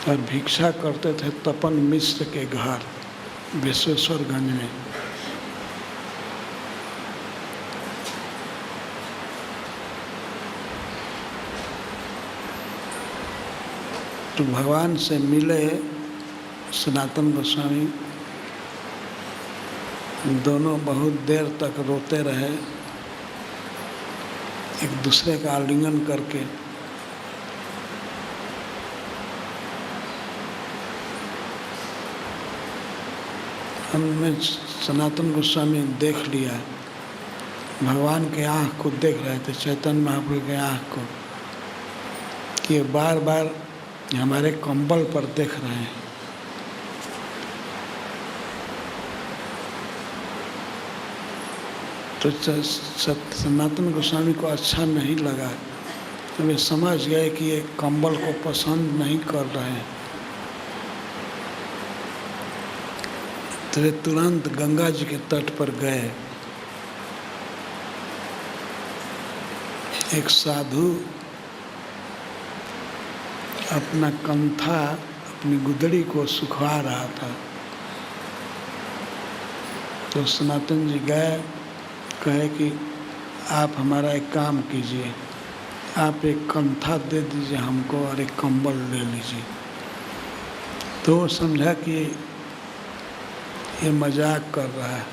और भिक्षा करते थे तपन मिश्र के घर विश्वेश्वरगंज में। तो भगवान से मिले सनातन गोस्वामी, दोनों बहुत देर तक रोते रहे एक दूसरे का आलिंगन करके। हमने सनातन गोस्वामी देख लिया, भगवान के आँख को देख रहे थे, चैतन्य महाप्रभु के आँख को, कि बार बार हमारे कंबल पर देख रहे हैं। तो सनातन गोस्वामी को अच्छा नहीं लगा, तो वे समझ गए कि ये कंबल को पसंद नहीं कर रहे हैं। तो वे तुरंत गंगा जी के तट पर गए। एक साधु अपना कंथा, अपनी गुदड़ी को सुखवा रहा था। तो सनातन जी गए, कहे कि आप हमारा एक काम कीजिए, आप एक कंथा दे दीजिए हमको और एक कंबल ले लीजिए। तो वो समझा कि ये मजाक कर रहा है।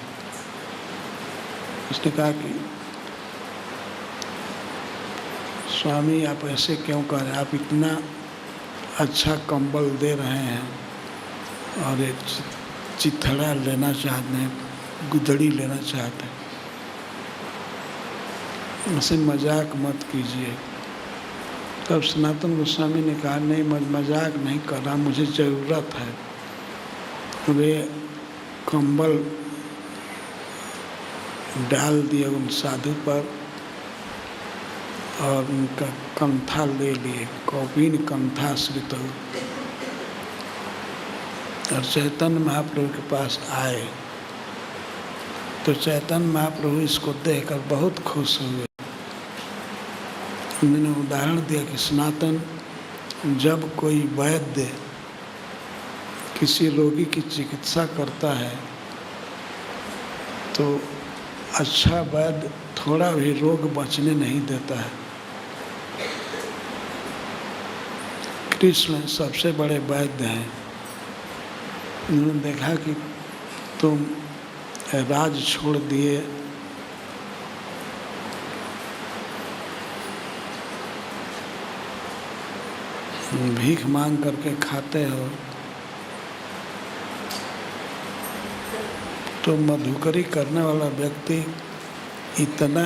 उसने कहा कि स्वामी आप ऐसे क्यों कर रहे हैं, आप इतना अच्छा कंबल दे रहे हैं और एक चिथड़ा लेना चाहते हैं, गुदड़ी लेना चाहते हैं, ऐसे मजाक मत कीजिए। तब सनातन गोस्वामी ने कहा नहीं, मजाक नहीं कर रहा, मुझे ज़रूरत है। वे कंबल डाल दिए उन साधु पर और उनका कंथा ले लिए, कौपीन कंथा श्रित। और चैतन्य महाप्रभु के पास आए। तो चैतन्य महाप्रभु इसको देखकर बहुत खुश हुए। उन्होंने उदाहरण दिया कि सनातन, जब कोई वैद्य किसी रोगी की चिकित्सा करता है तो अच्छा वैद्य थोड़ा भी रोग बचने नहीं देता है। कृष्ण सबसे बड़े वैद्य हैं। उन्होंने देखा कि तुम राज छोड़ दिए, भीख मांग करके खाते हो, तो मधुकरी करने वाला व्यक्ति इतना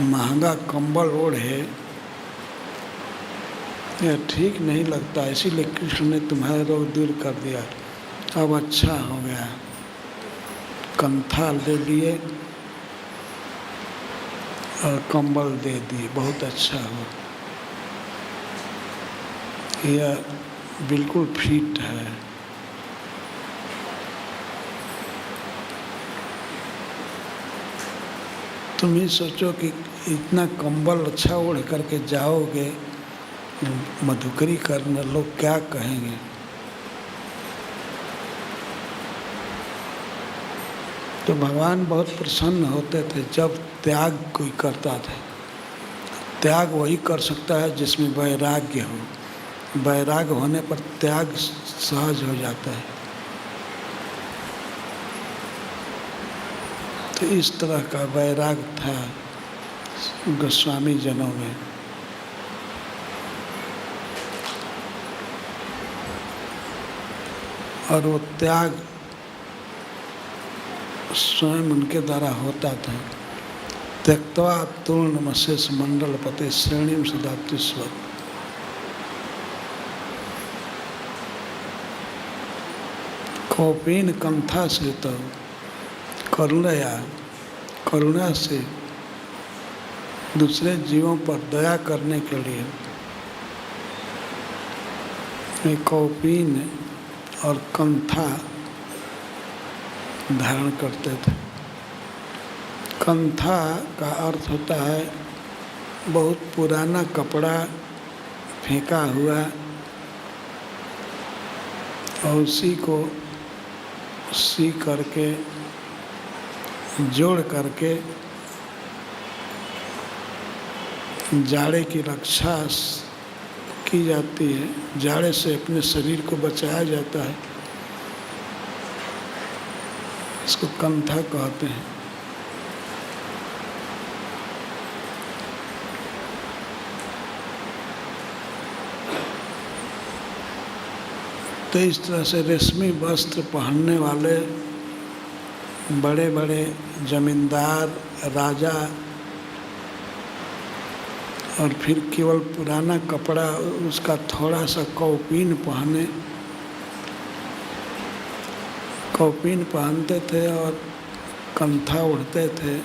महंगा कंबल ओढ़े, यह ठीक नहीं लगता। इसीलिए कृष्ण ने तुम्हारे रोग दूर कर दिया, अब अच्छा हो गया। कंथा ले लिए और कंबल दे दिए, बहुत अच्छा हो। यह बिल्कुल फिट है। तुम ही सोचो कि इतना कंबल अच्छा ओढ़ करके जाओगे मधुकरी करने, लोग क्या कहेंगे। तो भगवान बहुत प्रसन्न होते थे जब त्याग कोई करता था। त्याग वही कर सकता है जिसमें वैराग्य हो। वैराग्य होने पर त्याग सहज हो जाता है। तो इस तरह का वैराग्य था गोस्वामी जनों में। और वो त्याग स्वयं उनके द्वारा होता था। त्यक्त्वा तूर्णमशेष मंडल पते श्रेणीम सदाप्तिस्व। कौपीन कंथा से तो करुणा से दूसरे जीवों पर दया करने के लिए वे कौपीन और कंथा धारण करते थे। कंथा का अर्थ होता है बहुत पुराना कपड़ा फेंका हुआ और उसी को सी करके जोड़ करके जाड़े की रक्षा की जाती है, जाड़े से अपने शरीर को बचाया जाता है। इसको कंथा कहते हैं। तो इस तरह से रेशमी वस्त्र पहनने वाले बड़े बड़े जमींदार, राजा, और फिर केवल पुराना कपड़ा, उसका थोड़ा सा कौपीन पहनते थे और कंथा ओढ़ते थे।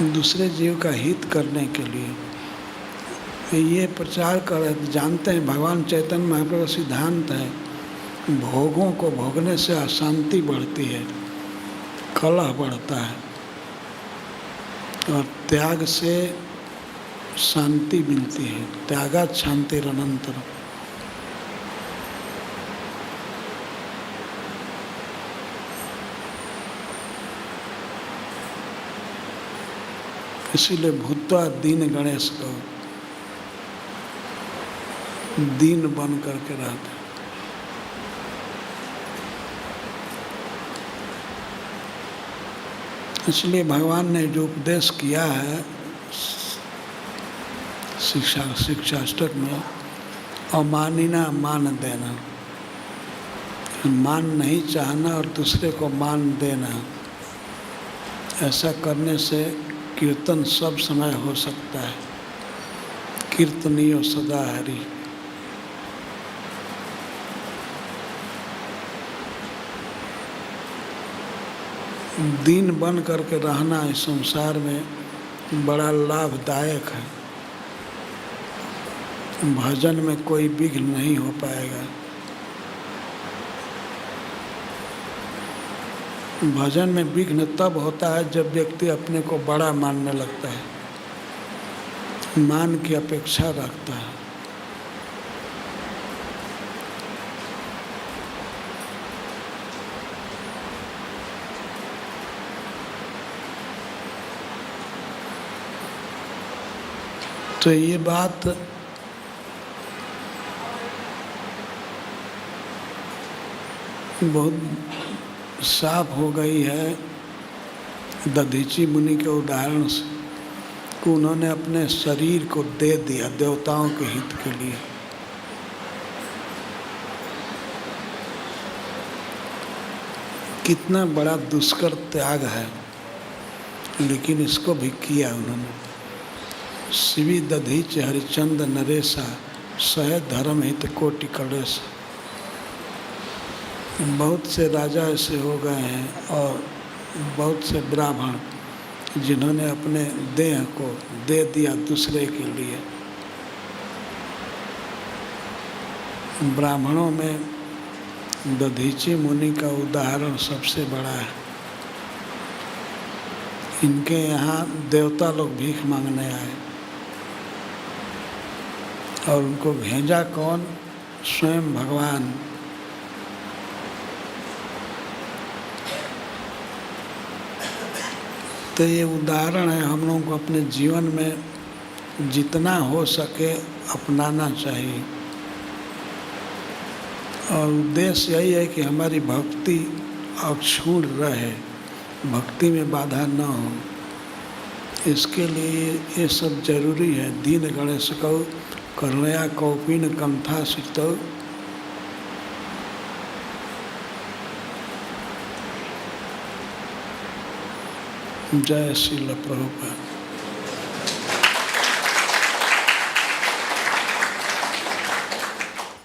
दूसरे जीव का हित करने के लिए ये प्रचार कर जानते हैं। भगवान चैतन्य महाप्रभु का सिद्धांत है, भोगों को भोगने से अशांति बढ़ती है, कलह बढ़ता है, और त्याग से शांति मिलती है। त्यागात् शांतिरनंतरम्। इसीलिए भूत्वा दीन गणेश को दीन बन करके रहते। इसलिए भगवान ने जो उपदेश किया है शिक्षाष्टक में, अमानिना मान देना, मान नहीं चाहना और दूसरे को मान देना, ऐसा करने से कीर्तन सब समय हो सकता है। कीर्तनीय सदा हरि। दीन बन करके रहना इस संसार में बड़ा लाभदायक है। भजन में कोई विघ्न नहीं हो पाएगा। भजन में विघ्न तब होता है जब व्यक्ति अपने को बड़ा मानने लगता है, मान की अपेक्षा रखता है। तो ये बात बहुत साफ हो गई है दधीची मुनि के उदाहरण से, कि उन्होंने अपने शरीर को दे दिया देवताओं के हित के लिए। कितना बड़ा दुष्कर त्याग है, लेकिन इसको भी किया उन्होंने। शिवी दधीच हरिचंद नरेशा सह धर्म हित कोटि कलेश। बहुत से राजा ऐसे हो गए हैं और बहुत से ब्राह्मण जिन्होंने अपने देह को दे दिया दूसरे के लिए। ब्राह्मणों में दधीची मुनि का उदाहरण सबसे बड़ा है। इनके यहाँ देवता लोग भीख मांगने आए और उनको भेजा कौन? स्वयं भगवान। तो ये उदाहरण है, हम लोगों को अपने जीवन में जितना हो सके अपनाना चाहिए। और उद्देश्य यही है कि हमारी भक्ति अक्षुण्ण रहे, भक्ति में बाधा न हो। इसके लिए ये सब जरूरी है। दीन गणेश कौ करुणया कौपीन कंथा सिक्तौ। जय श्रील प्रभुपाद।